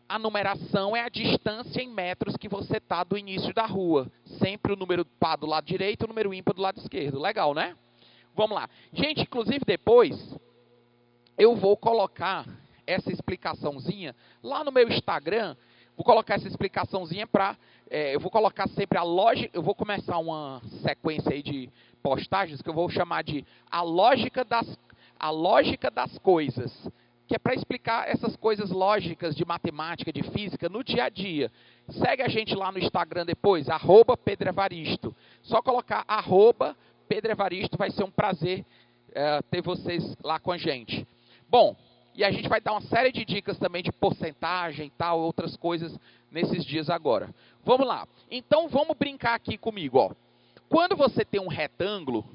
a numeração é a distância em metros que você está do início da rua. Sempre o número par do lado direito e o número ímpar do lado esquerdo. Legal, né? Vamos lá. Gente, inclusive depois eu vou colocar essa explicaçãozinha lá no meu Instagram. Vou colocar essa explicaçõezinha para... eu vou colocar sempre a lógica... Eu vou começar uma sequência aí de postagens que eu vou chamar de a lógica das coisas. Que é para explicar essas coisas lógicas de matemática, de física, no dia a dia. Segue a gente lá no Instagram depois, @PedroEvaristo. Só colocar @PedroEvaristo, vai ser um prazer ter vocês lá com a gente. Bom, e a gente vai dar uma série de dicas também de porcentagem e tal, outras coisas nesses dias agora. Vamos lá. Então, vamos brincar aqui comigo, ó. Quando você tem um retângulo,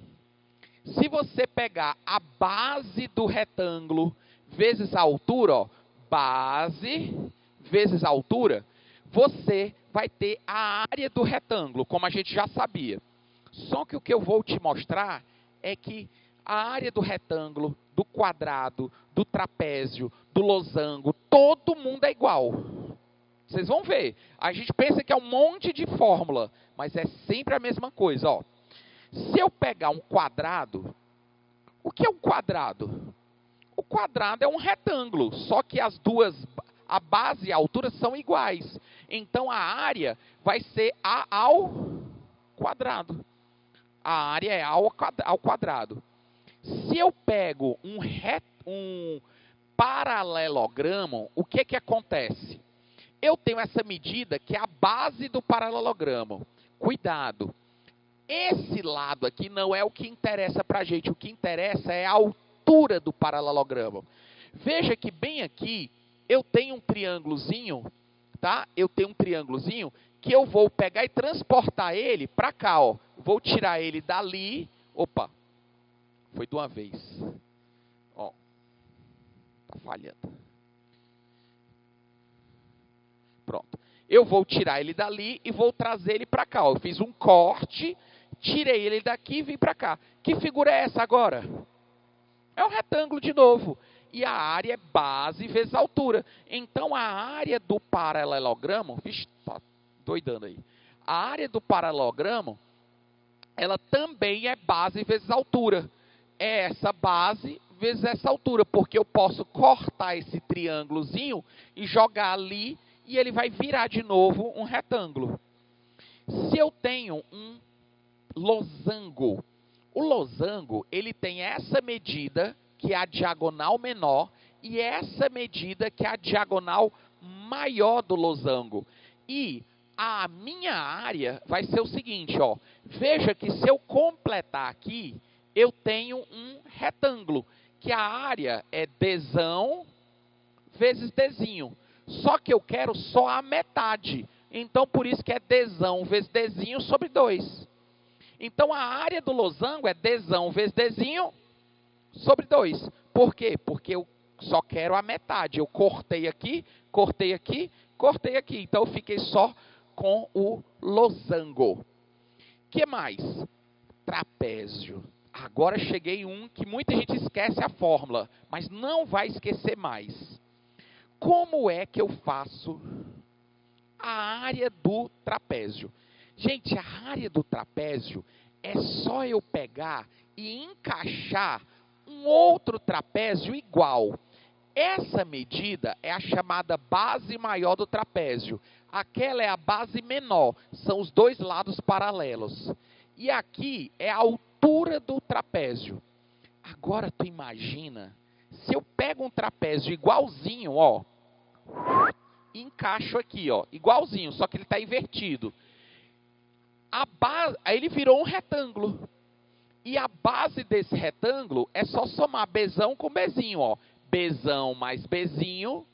se você pegar a base do retângulo vezes a altura, ó, base vezes a altura, você vai ter a área do retângulo, como a gente já sabia. Só que o que eu vou te mostrar é que a área do retângulo, do quadrado, do trapézio, do losango, todo mundo é igual. Vocês vão ver. A gente pensa que é um monte de fórmula, mas é sempre a mesma coisa, ó. Se eu pegar um quadrado, o que é um quadrado? O quadrado é um retângulo, só que as duas, a base e a altura são iguais. Então a área vai ser A ao quadrado. A área é A ao quadrado. Se eu pego um paralelogramo, o que acontece? Eu tenho essa medida que é a base do paralelogramo. Cuidado. Esse lado aqui não é o que interessa para a gente. O que interessa é a altura do paralelogramo. Veja que bem aqui eu tenho um triângulozinho, tá? Eu tenho um triângulozinho que eu vou pegar e transportar ele para cá, ó. Vou tirar ele dali. Opa, foi de uma vez. Ó, tá falhando. Pronto. Eu vou tirar ele dali e vou trazer ele para cá. Ó. Eu fiz um corte, tirei ele daqui e vim para cá. Que figura é essa agora? É um retângulo de novo. E a área é base vezes altura. Então, a área do paralelogramo... Vixe, tá doidando aí. A área do paralelogramo, ela também é base vezes altura. É essa base vezes essa altura. Porque eu posso cortar esse triângulozinho e jogar ali e ele vai virar de novo um retângulo. Se eu tenho um losango, o losango ele tem essa medida, que é a diagonal menor, e essa medida, que é a diagonal maior do losango. E a minha área vai ser o seguinte, ó. Veja que se eu completar aqui, eu tenho um retângulo, que a área é dzão vezes dzinho. Só que eu quero só a metade. Então, por isso que é dzão vezes dzinho sobre 2. Então, a área do losango é dzão vezes dzinho sobre 2. Por quê? Porque eu só quero a metade. Eu cortei aqui, cortei aqui, cortei aqui. Então, eu fiquei só com o losango. Que mais? Trapézio. Agora cheguei em um que muita gente esquece a fórmula, mas não vai esquecer mais. Como é que eu faço a área do trapézio? Gente, a área do trapézio é só eu pegar e encaixar um outro trapézio igual. Essa medida é a chamada base maior do trapézio. Aquela é a base menor, são os dois lados paralelos. E aqui é a altura do trapézio. Agora tu imagina, se eu pego um trapézio igualzinho, ó, e encaixo aqui, ó, igualzinho, só que ele está invertido. Aí ele virou um retângulo. E a base desse retângulo é só somar Bzão com Bzinho, ó. Bzão mais Bzinho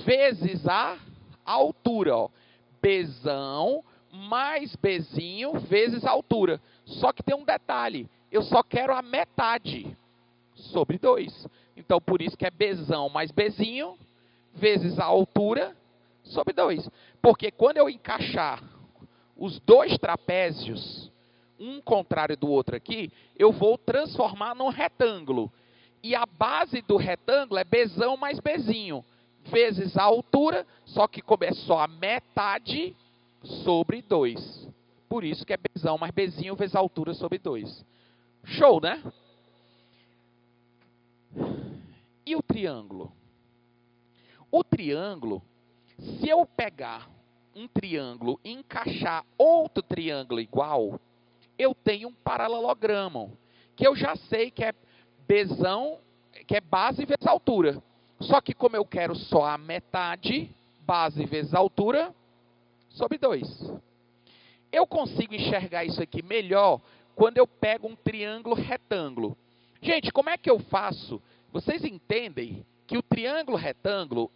vezes a altura, ó. Bzão mais Bzinho vezes a altura. Só que tem um detalhe, eu só quero a metade sobre 2. Então, por isso que é Bzão mais Bzinho vezes a altura sobre 2. Porque quando eu encaixar os dois trapézios, um contrário do outro aqui, eu vou transformar num retângulo. E a base do retângulo é Bzão mais Bzinho, vezes a altura, só que como é só a metade sobre 2. Por isso que é Bzão mais Bzinho vezes a altura sobre 2. Show, né? E o triângulo? O triângulo, se eu pegar um triângulo e encaixar outro triângulo igual, eu tenho um paralelogramo, que eu já sei que é Bzão, que é base vezes altura. Só que como eu quero só a metade, base vezes altura, sobre 2. Eu consigo enxergar isso aqui melhor quando eu pego um triângulo retângulo. Gente, como é que eu faço? Vocês entendem que o triângulo retângulo,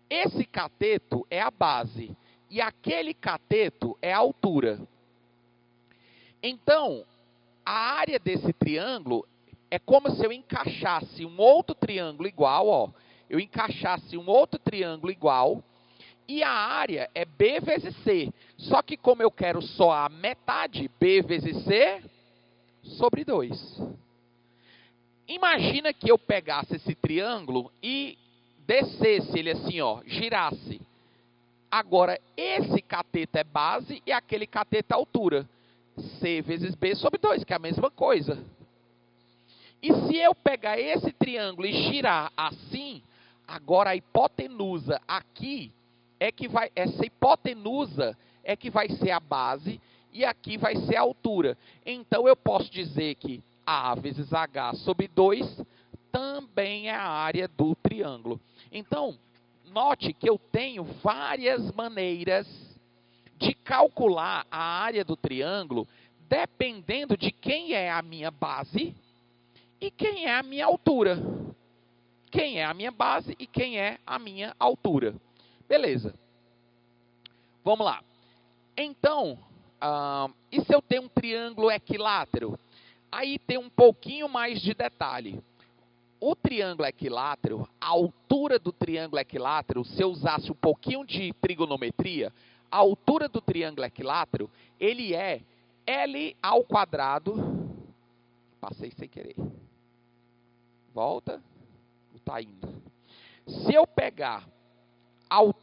esse cateto é a base e aquele cateto é a altura. Então, a área desse triângulo é como se eu encaixasse um outro triângulo igual, ó. Eu encaixasse um outro triângulo igual e a área é B vezes C. Só que como eu quero só a metade, B vezes C sobre 2. Imagina que eu pegasse esse triângulo e descesse ele assim, ó, girasse. Agora, esse cateto é base e aquele cateto é altura. C vezes B sobre 2, que é a mesma coisa. E se eu pegar esse triângulo e girar assim, agora a hipotenusa aqui é que vai, essa hipotenusa é que vai ser a base e aqui vai ser a altura. Então eu posso dizer que A vezes H sobre 2 também é a área do triângulo. Então, note que eu tenho várias maneiras de calcular a área do triângulo dependendo de quem é a minha base e quem é a minha altura. Quem é a minha base e quem é a minha altura. Beleza. Vamos lá. Então, e se eu tenho um triângulo equilátero? Aí tem um pouquinho mais de detalhe. O triângulo equilátero, a altura do triângulo equilátero, se eu usasse um pouquinho de trigonometria, a altura do triângulo equilátero, ele é L ao quadrado. Passei sem querer. Volta. Está indo. Se eu pegar,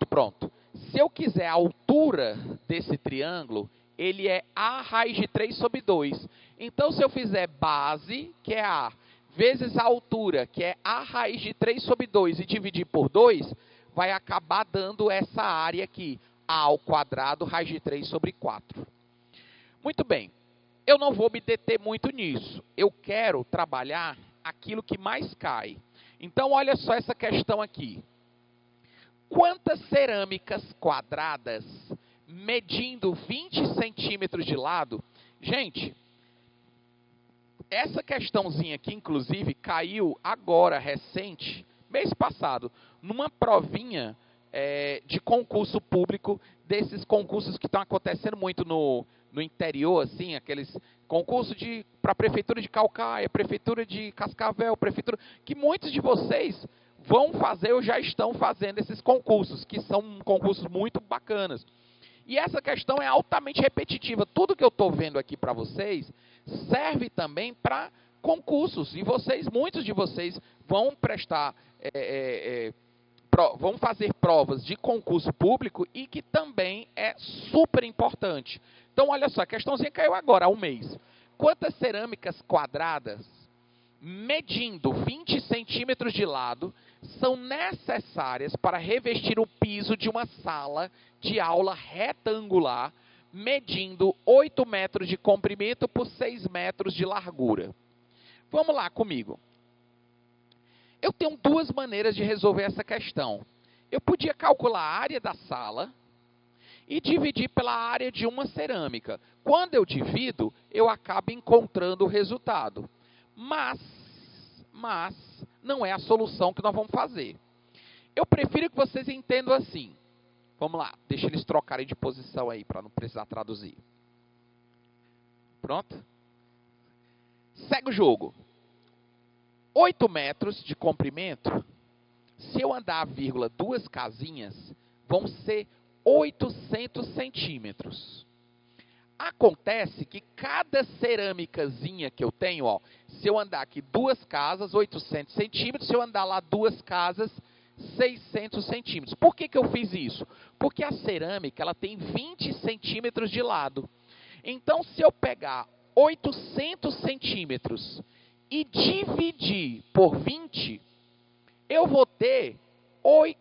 pronto. Se eu quiser a altura desse triângulo, ele é A raiz de 3 sobre 2. Então, se eu fizer base, que é A, vezes a altura, que é A raiz de 3 sobre 2, e dividir por 2, vai acabar dando essa área aqui, A ao quadrado, raiz de 3 sobre 4. Muito bem. Eu não vou me deter muito nisso. Eu quero trabalhar aquilo que mais cai. Então, olha só essa questão aqui. Quantas cerâmicas quadradas medindo 20 centímetros de lado. Gente, essa questãozinha aqui, inclusive, caiu agora, recente, mês passado, numa provinha de concurso público, desses concursos que estão acontecendo muito no interior, assim, aqueles concursos para a Prefeitura de Caucaia, Prefeitura de Cascavel, Prefeitura, que muitos de vocês vão fazer ou já estão fazendo esses concursos, que são concursos muito bacanas. E essa questão é altamente repetitiva. Tudo que eu estou vendo aqui para vocês serve também para concursos. E muitos de vocês vão prestar, vão fazer provas de concurso público e que também é super importante. Então, olha só, a questãozinha caiu agora, há um mês. Quantas cerâmicas quadradas, medindo 20 centímetros de lado, são necessárias para revestir o piso de uma sala de aula retangular, medindo 8 metros de comprimento por 6 metros de largura? Vamos lá comigo. Eu tenho duas maneiras de resolver essa questão. Eu podia calcular a área da sala e dividir pela área de uma cerâmica. Quando eu divido, eu acabo encontrando o resultado. Mas não é a solução que nós vamos fazer. Eu prefiro que vocês entendam assim. Vamos lá, deixa eles trocarem de posição aí, para não precisar traduzir. Pronto? Segue o jogo. 8 metros de comprimento, se eu andar, duas casinhas, vão ser 800 centímetros. Acontece que cada cerâmicazinha que eu tenho, ó, se eu andar aqui duas casas, 800 centímetros, se eu andar lá duas casas, 600 centímetros. Por que eu fiz isso? Porque a cerâmica ela tem 20 centímetros de lado. Então, se eu pegar 800 centímetros e dividir por 20, eu vou ter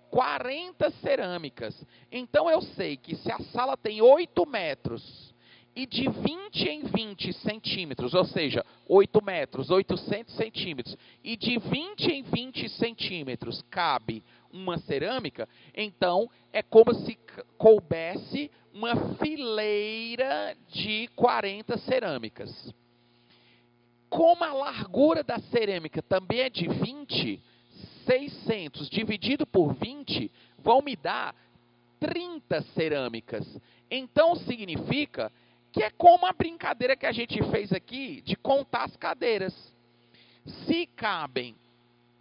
40 cerâmicas. Então, eu sei que se a sala tem 8 metros e de 20 em 20 centímetros, ou seja, 8 metros, 800 centímetros, e de 20 em 20 centímetros cabe uma cerâmica, então é como se coubesse uma fileira de 40 cerâmicas. Como a largura da cerâmica também é de 20, 600 dividido por 20 vão me dar 30 cerâmicas. Então significa que é como a brincadeira que a gente fez aqui de contar as cadeiras. Se cabem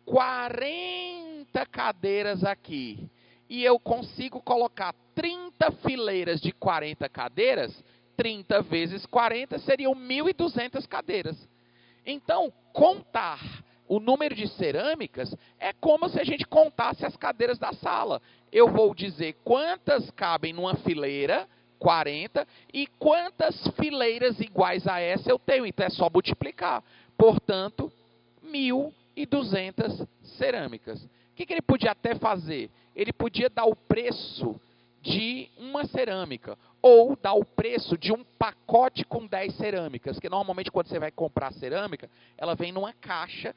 40 cadeiras aqui e eu consigo colocar 30 fileiras de 40 cadeiras, 30 vezes 40 seriam 1.200 cadeiras. Então, contar o número de cerâmicas é como se a gente contasse as cadeiras da sala. Eu vou dizer quantas cabem numa fileira, 40, e quantas fileiras iguais a essa eu tenho. Então, é só multiplicar. Portanto, 1.200 cerâmicas. O que ele podia até fazer? Ele podia dar o preço de uma cerâmica, ou dar o preço de um pacote com 10 cerâmicas, que normalmente quando você vai comprar cerâmica, ela vem numa caixa,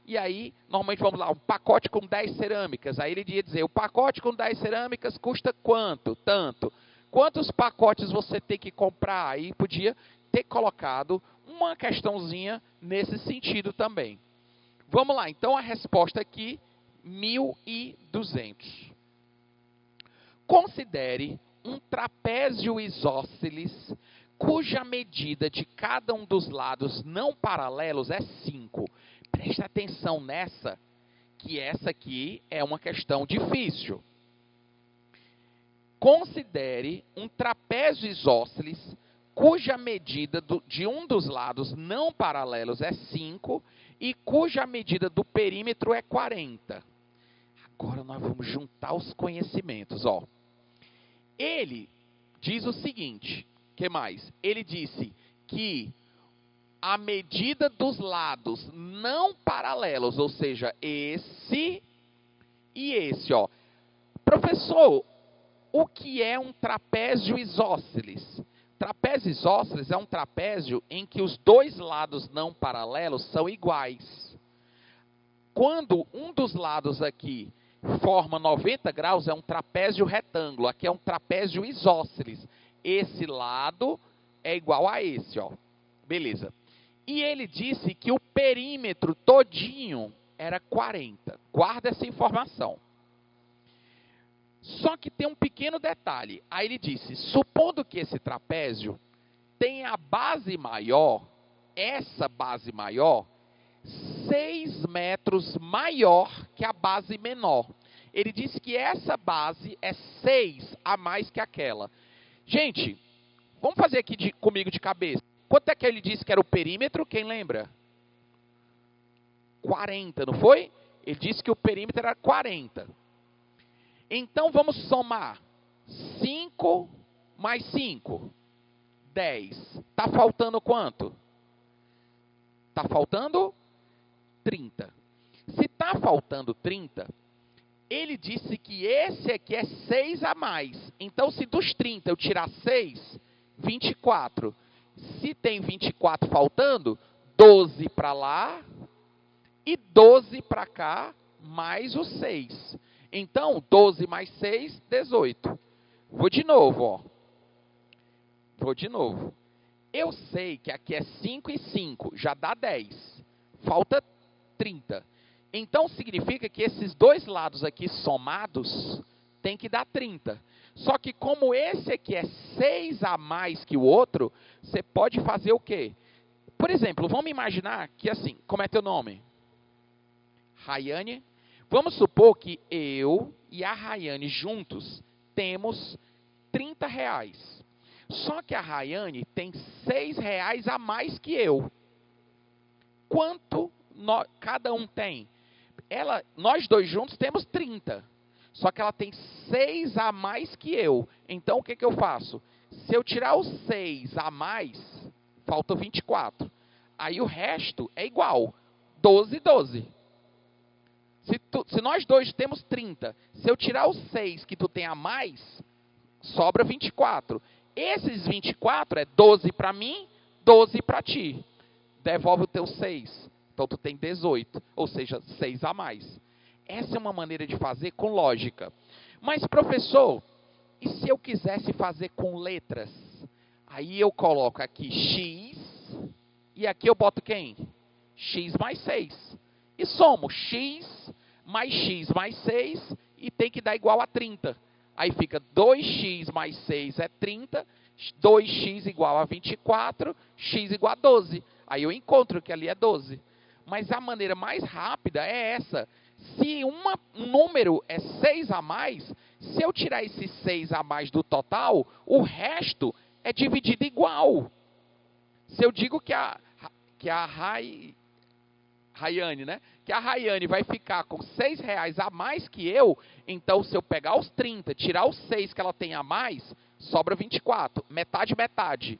e aí, normalmente, vamos lá, um pacote com 10 cerâmicas, aí ele ia dizer, o pacote com 10 cerâmicas custa quanto? Tanto. Quantos pacotes você tem que comprar? Aí podia ter colocado uma questãozinha nesse sentido também. Vamos lá, então a resposta aqui, 1.200. Considere um trapézio isósceles cuja medida de cada um dos lados não paralelos é 5. Preste atenção nessa, que essa aqui é uma questão difícil. Considere um trapézio isósceles cuja medida de um dos lados não paralelos é 5 e cuja medida do perímetro é 40. Agora nós vamos juntar os conhecimentos, ó. Ele diz o seguinte, que mais? Ele disse que a medida dos lados não paralelos, ou seja, esse e esse, ó. Professor, o que é um trapézio isósceles? Trapézio isósceles é um trapézio em que os dois lados não paralelos são iguais. Quando um dos lados aqui forma 90 graus é um trapézio retângulo. Aqui é um trapézio isósceles. Esse lado é igual a esse, ó. Beleza. E ele disse que o perímetro todinho era 40. Guarda essa informação. Só que tem um pequeno detalhe. Aí ele disse, supondo que esse trapézio tenha a base maior, essa base maior, 6 metros maior que a base menor. Ele disse que essa base é 6 a mais que aquela. Gente, vamos fazer aqui comigo de cabeça. Quanto é que ele disse que era o perímetro? Quem lembra? 40, não foi? Ele disse que o perímetro era 40. Então, vamos somar 5 mais 5. 10. Está faltando quanto? Está faltando 30. Se está faltando 30, ele disse que esse aqui é 6 a mais. Então, se dos 30 eu tirar 6, 24. Se tem 24 faltando, 12 para lá e 12 para cá, mais o 6. Então, 12 mais 6, 18. Vou de novo, ó. Vou de novo. Eu sei que aqui é 5 e 5, já dá 10. Falta 30. Então, significa que esses dois lados aqui somados tem que dar 30. Só que como esse aqui é 6 a mais que o outro, você pode fazer o quê? Por exemplo, vamos imaginar que assim, como é teu nome? Rayane. Vamos supor que eu e a Rayane juntos temos 30 reais. Só que a Rayane tem 6 reais a mais que eu. Quanto cada um tem? Nós dois juntos temos 30. Só que ela tem 6 a mais que eu. Então, o que eu faço? Se eu tirar os 6 a mais, falta 24. Aí o resto é igual. 12, 12. Se nós dois temos 30, se eu tirar os 6 que tu tem a mais, sobra 24. Esses 24 é 12 para mim, 12 para ti. Devolve o teu 6. Então tu tem 18, ou seja, 6 a mais. Essa é uma maneira de fazer com lógica. Mas, professor, e se eu quisesse fazer com letras? Aí eu coloco aqui x, e aqui eu boto quem? X mais 6. E somo x mais 6, e tem que dar igual a 30. Aí fica 2x mais 6 é 30, 2x igual a 24, x igual a 12. Aí eu encontro que ali é 12. Mas a maneira mais rápida é essa. Se um número é 6 a mais, se eu tirar esse 6 a mais do total, o resto é dividido igual. Se eu digo que a Rayane, né? Que a Rayane vai ficar com 6 reais a mais que eu, então se eu pegar os 30, tirar os 6 que ela tem a mais, sobra 24. Metade, metade.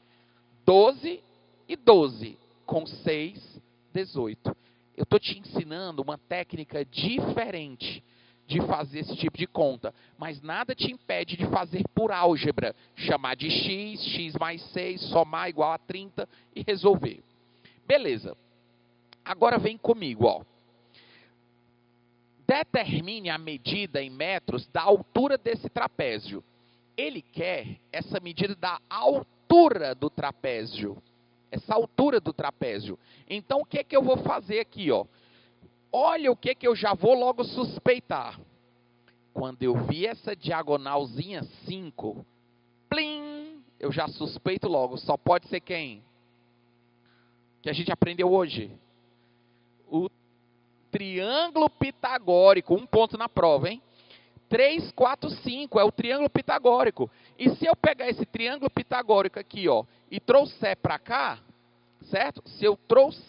12 e 12. Com 6, 18. Eu estou te ensinando uma técnica diferente de fazer esse tipo de conta. Mas nada te impede de fazer por álgebra. Chamar de x, x mais 6, somar igual a 30 e resolver. Beleza. Agora vem comigo, ó. Determine a medida em metros da altura desse trapézio. Ele quer essa medida da altura do trapézio. Essa altura do trapézio. Então, o que eu vou fazer aqui, ó? Olha o que eu já vou logo suspeitar. Quando eu vi essa diagonalzinha 5, plim, eu já suspeito logo. Só pode ser quem? Que a gente aprendeu hoje. O triângulo pitagórico. Um ponto na prova, hein? 3, 4, 5 é o triângulo pitagórico. E se eu pegar esse triângulo pitagórico aqui, ó, e trouxer para cá, certo? Se eu trouxer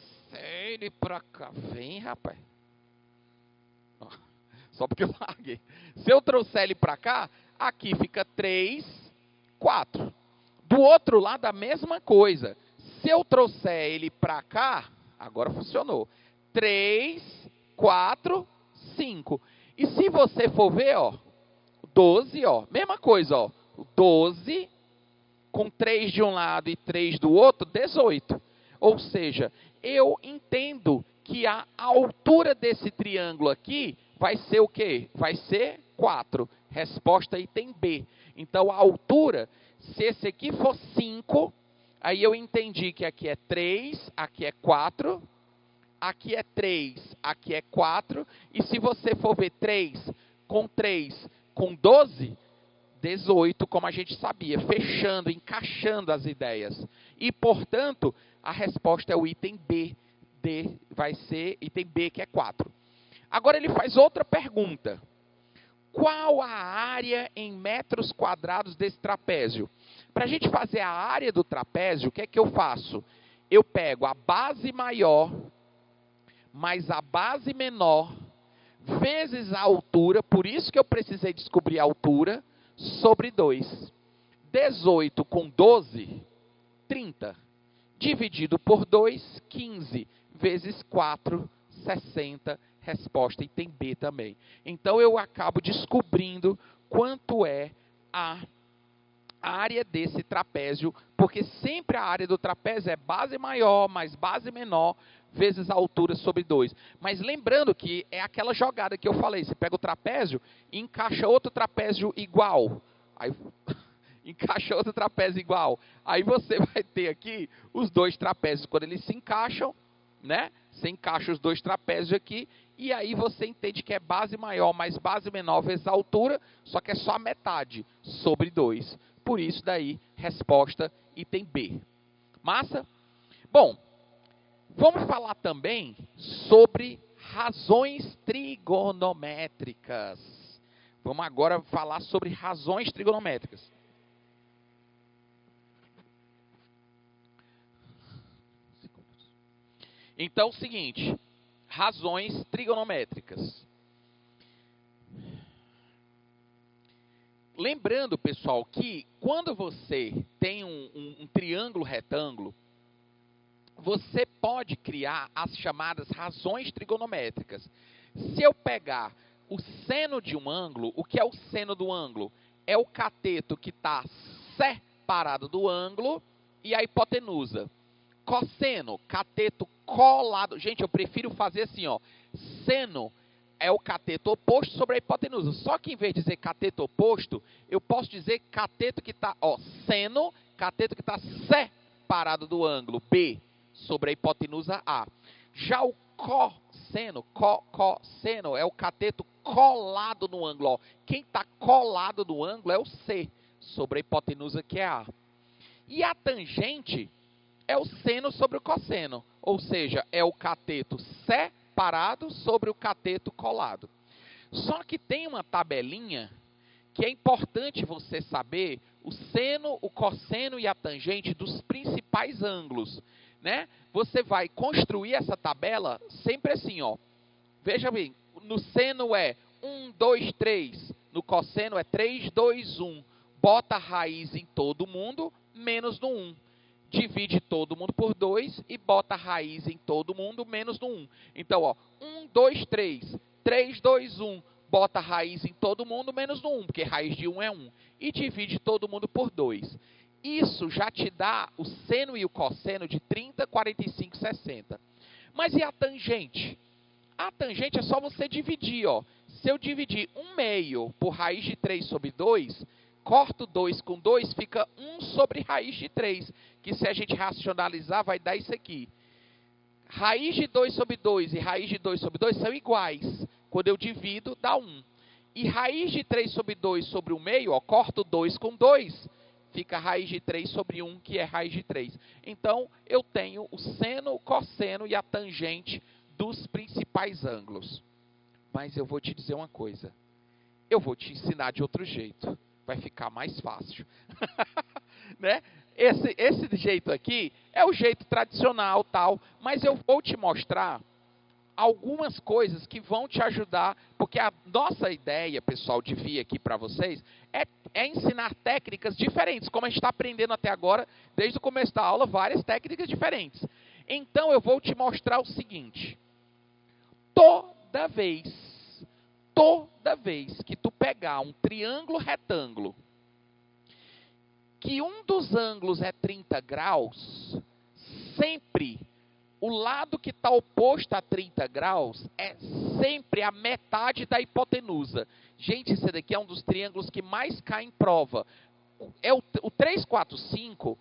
ele para cá, vem, rapaz. Só porque eu larguei. Se eu trouxer ele para cá, aqui fica 3, 4. Do outro lado, a mesma coisa. Se eu trouxer ele para cá, agora funcionou. 3, 4, 5. E se você for ver, ó, 12, ó, mesma coisa, ó. 12 com 3 de um lado e 3 do outro, 18. Ou seja, eu entendo que a altura desse triângulo aqui vai ser o quê? Vai ser 4. Resposta item B. Então, a altura, se esse aqui for 5, aí eu entendi que aqui é 3, aqui é 4, aqui é 3, aqui é 4, e se você for ver 3 com 12, 18, como a gente sabia, fechando, encaixando as ideias. E, portanto, a resposta é o item B. D vai ser item B, que é 4. Agora ele faz outra pergunta. Qual a área em metros quadrados desse trapézio? Para a gente fazer a área do trapézio, o que é que eu faço? Eu pego a base maior mais a base menor vezes a altura, por isso que eu precisei descobrir a altura, sobre 2. 18 com 12, 30. Dividido por 2, 15. Vezes 4, 60. Resposta item B também. Então, eu acabo descobrindo quanto é a área desse trapézio, porque sempre a área do trapézio é base maior mais base menor vezes a altura sobre 2. Mas lembrando que é aquela jogada que eu falei, você pega o trapézio e encaixa outro trapézio igual. Aí encaixa outro trapézio igual. Aí você vai ter aqui os dois trapézios, quando eles se encaixam, né? Você encaixa os dois trapézios aqui, e aí você entende que é base maior mais base menor vezes a altura, só que é só a metade, sobre 2. Por isso daí, resposta item B. Massa? Bom, vamos falar também sobre razões trigonométricas. Vamos agora falar sobre razões trigonométricas. Então, é o seguinte, razões trigonométricas. Lembrando, pessoal, que quando você tem um triângulo retângulo, você pode criar as chamadas razões trigonométricas. Se eu pegar o seno de um ângulo, o que é o seno do ângulo? É o cateto que está separado do ângulo e a hipotenusa. Cosseno, cateto colado. Gente, eu prefiro fazer assim, ó. Seno é o cateto oposto sobre a hipotenusa. Só que em vez de dizer cateto oposto, eu posso dizer cateto que está, ó, seno, cateto que está separado do ângulo B sobre a hipotenusa A. Já o cosseno, cosseno é o cateto colado no ângulo. Ó. Quem está colado no ângulo é o C sobre a hipotenusa que é A. E a tangente é o seno sobre o cosseno, ou seja, é o cateto separado sobre o cateto colado. Só que tem uma tabelinha que é importante você saber o seno, o cosseno e a tangente dos principais ângulos, né? Você vai construir essa tabela sempre assim, ó. Veja bem, no seno é 1, 2, 3, no cosseno é 3, 2, 1. Bota a raiz em todo mundo, menos no 1. Divide todo mundo por 2 e bota a raiz em todo mundo, menos no 1. Então, ó, 1, 2, 3, 3, 2, 1, bota a raiz em todo mundo, menos no 1, porque raiz de 1 é 1. E divide todo mundo por 2. Isso já te dá o seno e o cosseno de 30, 45, 60. Mas e a tangente? A tangente é só você dividir, ó. Se eu dividir 1 meio por raiz de 3 sobre 2... corto 2 com 2, fica 1 sobre raiz de 3, que se a gente racionalizar vai dar isso aqui. Raiz de 2 sobre 2 e raiz de 2 sobre 2 são iguais. Quando eu divido, dá 1. E raiz de 3 sobre 2 sobre 1 meio, ó, corto 2 com 2, fica raiz de 3 sobre 1, que é raiz de 3. Então, eu tenho o seno, o cosseno e a tangente dos principais ângulos. Mas eu vou te dizer uma coisa. Eu vou te ensinar de outro jeito. Vai ficar mais fácil. Né? Esse jeito aqui é o jeito tradicional, tal, mas eu vou te mostrar algumas coisas que vão te ajudar, porque a nossa ideia, pessoal, de vir aqui para vocês, é ensinar técnicas diferentes, como a gente está aprendendo até agora, desde o começo da aula, várias técnicas diferentes. Então, eu vou te mostrar o seguinte. Toda vez que tu pegar um triângulo retângulo, que um dos ângulos é 30 graus, sempre o lado que está oposto a 30 graus é sempre a metade da hipotenusa. Gente, esse daqui é um dos triângulos que mais cai em prova. O 3, 4, 5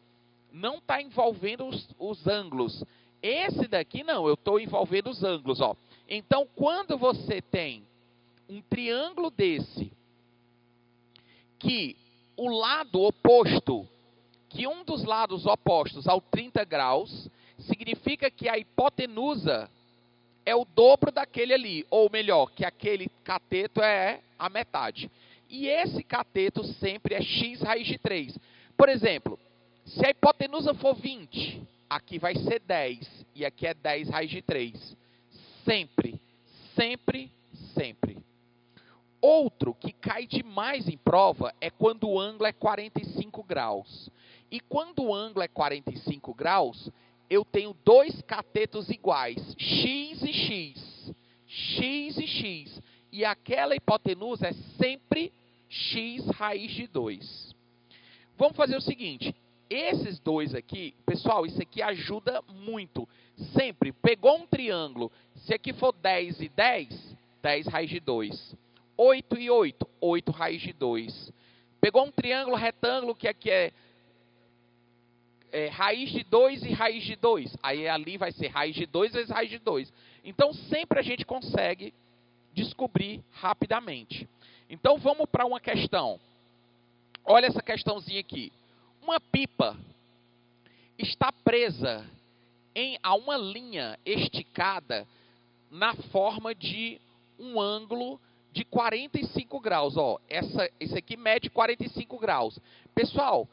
não está envolvendo os ângulos. Esse daqui não, eu estou envolvendo os ângulos. Ó. Então, quando você tem um triângulo desse, que o lado oposto, que um dos lados opostos ao 30 graus, significa que a hipotenusa é o dobro daquele ali, ou melhor, que aquele cateto é a metade. E esse cateto sempre é x raiz de 3. Por exemplo, se a hipotenusa for 20, aqui vai ser 10, e aqui é 10 raiz de 3. Sempre, sempre, sempre. Outro que cai demais em prova é quando o ângulo é 45 graus. E quando o ângulo é 45 graus, eu tenho dois catetos iguais, x e x, x e x. E aquela hipotenusa é sempre x raiz de 2. Vamos fazer o seguinte, esses dois aqui, pessoal, isso aqui ajuda muito. Sempre, pegou um triângulo, se aqui for 10 e 10, 10 raiz de 2. 8 e 8, 8 raiz de 2. Pegou um triângulo retângulo que aqui é raiz de 2 e raiz de 2. Aí ali vai ser raiz de 2 vezes raiz de 2. Então, sempre a gente consegue descobrir rapidamente. Então, vamos para uma questão. Olha essa questãozinha aqui. Uma pipa está presa a uma linha esticada na forma de um ângulo de 45 graus. Ó, esse aqui mede 45 graus. Pessoal,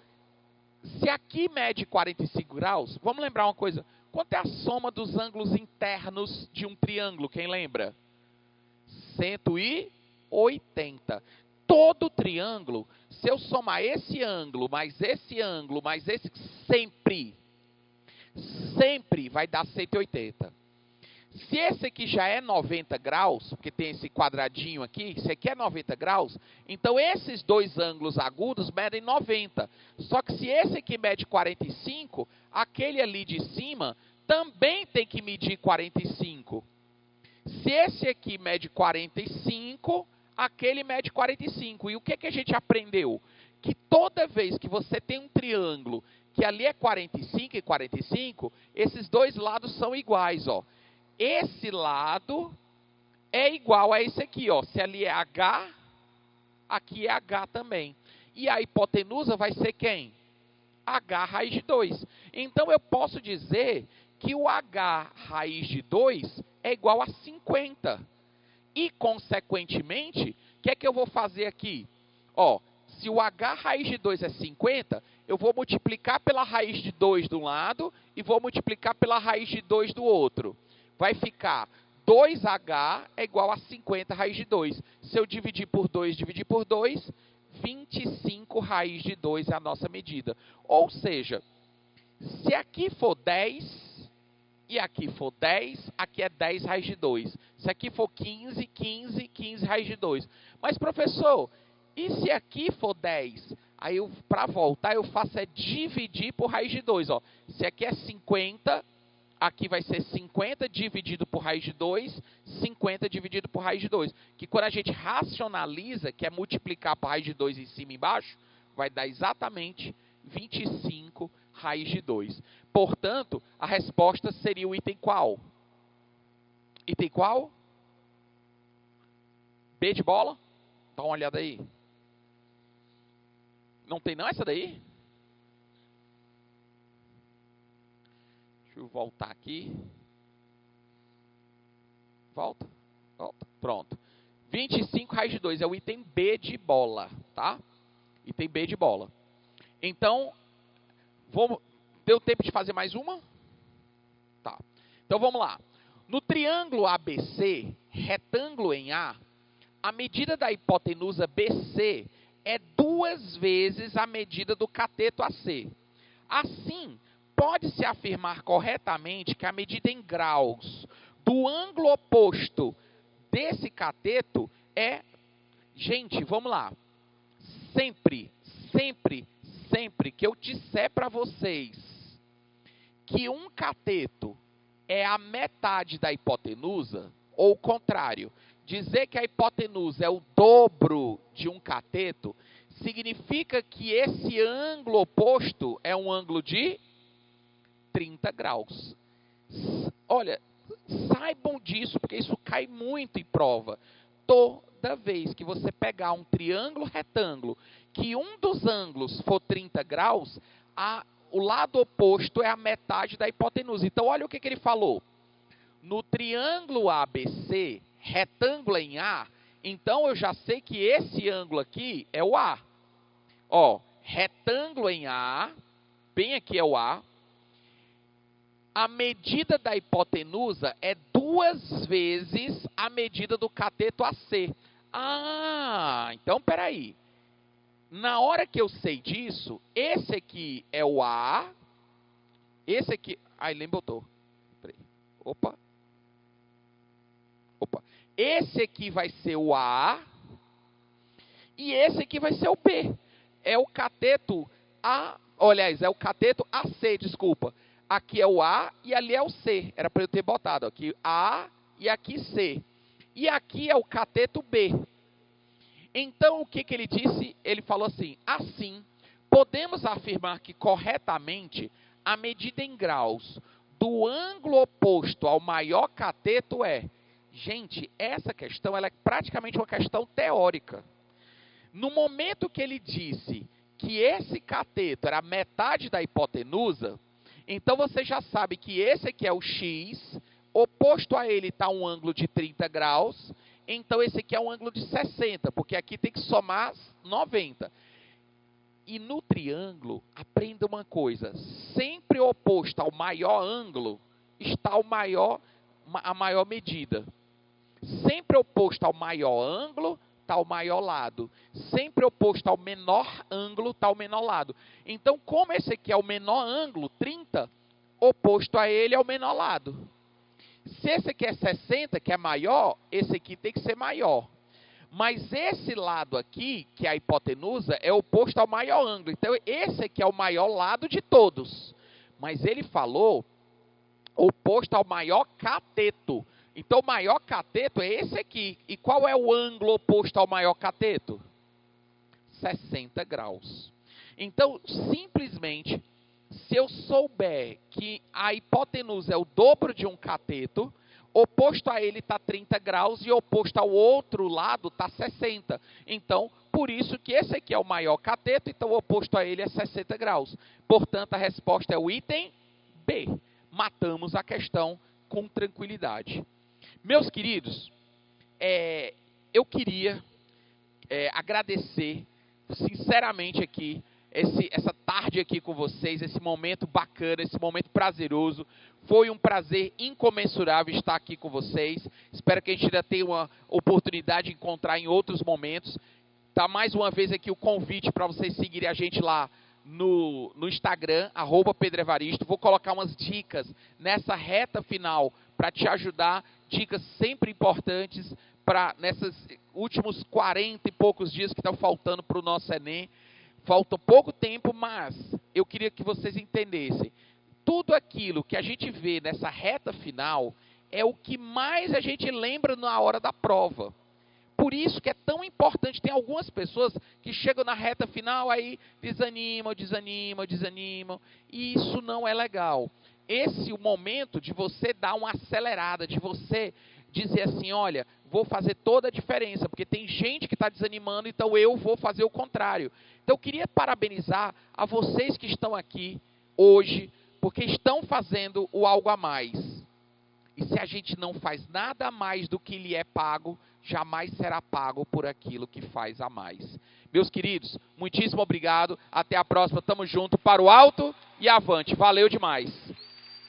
se aqui mede 45 graus, vamos lembrar uma coisa. Quanto é a soma dos ângulos internos de um triângulo? Quem lembra? 180. Todo triângulo, se eu somar esse ângulo, mais esse ângulo, mais esse, sempre vai dar 180. Se esse aqui já é 90 graus, porque tem esse quadradinho aqui, esse aqui é 90 graus, então esses dois ângulos agudos medem 90. Só que se esse aqui mede 45, aquele ali de cima também tem que medir 45. Se esse aqui mede 45, aquele mede 45. E o que a gente aprendeu? Que toda vez que você tem um triângulo que ali é 45 e 45, esses dois lados são iguais, ó. Esse lado é igual a esse aqui, ó. Se ali é H, aqui é H também. E a hipotenusa vai ser quem? H raiz de 2. Então, eu posso dizer que o H raiz de 2 é igual a 50. E, consequentemente, o que é que eu vou fazer aqui? Ó, se o H raiz de 2 é 50, eu vou multiplicar pela raiz de 2 de um lado e vou multiplicar pela raiz de 2 do outro. Vai ficar 2H é igual a 50 raiz de 2. Se eu dividir por 2, 25 raiz de 2 é a nossa medida. Ou seja, se aqui for 10 e aqui for 10, aqui é 10 raiz de 2. Se aqui for 15, 15 raiz de 2. Mas, professor, e se aqui for 10? Aí, para voltar, eu faço é dividir por raiz de 2. Ó. Se aqui é 50... Aqui vai ser 50 dividido por raiz de 2, 50 dividido por raiz de 2. Que quando a gente racionaliza, que é multiplicar por raiz de 2 em cima e embaixo, vai dar exatamente 25 raiz de 2. Portanto, a resposta seria o item qual? Item qual? B de bola? Dá uma olhada aí. Não tem não essa daí? Deixa eu voltar aqui. Volta. Pronto. 25 raiz de 2 é o item B de bola, tá? Item B de bola. Então, deu tempo de fazer mais uma? Tá. Então, vamos lá. No triângulo ABC, retângulo em A, a medida da hipotenusa BC é 2 vezes a medida do cateto AC. Assim, pode-se afirmar corretamente que a medida em graus do ângulo oposto desse cateto é... Gente, vamos lá. Sempre que eu disser para vocês que um cateto é a metade da hipotenusa, ou o contrário. Dizer que a hipotenusa é o dobro de um cateto significa que esse ângulo oposto é um ângulo de 30 graus. Olha, saibam disso, porque isso cai muito em prova. Toda vez que você pegar um triângulo retângulo, que um dos ângulos for 30 graus, o lado oposto é a metade da hipotenusa. Então, olha o que ele falou. No triângulo ABC, retângulo em A, então eu já sei que esse ângulo aqui é o A. Ó, retângulo em A, bem aqui é o A. A medida da hipotenusa é 2 vezes a medida do cateto AC. Ah, então peraí. Na hora que eu sei disso, esse aqui é o A. Esse aqui... Ai, nem botou. Peraí. Opa. Esse aqui vai ser o A. E esse aqui vai ser o B. É o cateto A... Aliás, é o cateto AC, desculpa. Aqui é o A e ali é o C. Era para eu ter botado aqui A e aqui C. E aqui é o cateto B. Então, o que ele disse? Ele falou assim: assim, podemos afirmar que corretamente a medida em graus do ângulo oposto ao maior cateto é... Gente, essa questão ela é praticamente uma questão teórica. No momento que ele disse que esse cateto era metade da hipotenusa, então você já sabe que esse aqui é o X, oposto a ele está um ângulo de 30 graus, então esse aqui é um ângulo de 60, porque aqui tem que somar 90. E no triângulo, aprenda uma coisa, sempre oposto ao maior ângulo está a maior medida. Sempre oposto ao maior ângulo está o maior lado. Sempre oposto ao menor ângulo está o menor lado. Então, como esse aqui é o menor ângulo, 30, oposto a ele é o menor lado. Se esse aqui é 60, que é maior, esse aqui tem que ser maior. Mas esse lado aqui, que é a hipotenusa, é oposto ao maior ângulo. Então, esse aqui é o maior lado de todos. Mas ele falou oposto ao maior cateto. Então, o maior cateto é esse aqui. E qual é o ângulo oposto ao maior cateto? 60 graus. Então, simplesmente, se eu souber que a hipotenusa é o dobro de um cateto, oposto a ele está 30 graus e oposto ao outro lado está 60. Então, por isso que esse aqui é o maior cateto, então o oposto a ele é 60 graus. Portanto, a resposta é o item B. Matamos a questão com tranquilidade. Meus queridos, eu queria agradecer sinceramente aqui, essa tarde aqui com vocês, esse momento bacana, esse momento prazeroso. Foi um prazer incomensurável estar aqui com vocês. Espero que a gente ainda tenha uma oportunidade de encontrar em outros momentos. Tá mais uma vez aqui o convite para vocês seguirem a gente lá no Instagram, @PedroEvaristo. Vou colocar umas dicas nessa reta final para te ajudar, dicas sempre importantes para nesses últimos 40 e poucos dias que estão faltando para o nosso Enem. Falta pouco tempo, mas eu queria que vocês entendessem. Tudo aquilo que a gente vê nessa reta final é o que mais a gente lembra na hora da prova. Por isso que é tão importante. Tem algumas pessoas que chegam na reta final, aí desanimam. E isso não é legal. Esse é o momento de você dar uma acelerada, de você dizer assim, olha, vou fazer toda a diferença, porque tem gente que está desanimando, então eu vou fazer o contrário. Então eu queria parabenizar a vocês que estão aqui hoje, porque estão fazendo o algo a mais. E se a gente não faz nada a mais do que lhe é pago, jamais será pago por aquilo que faz a mais. Meus queridos, muitíssimo obrigado. Até a próxima. Tamo junto. Para o alto e avante. Valeu demais.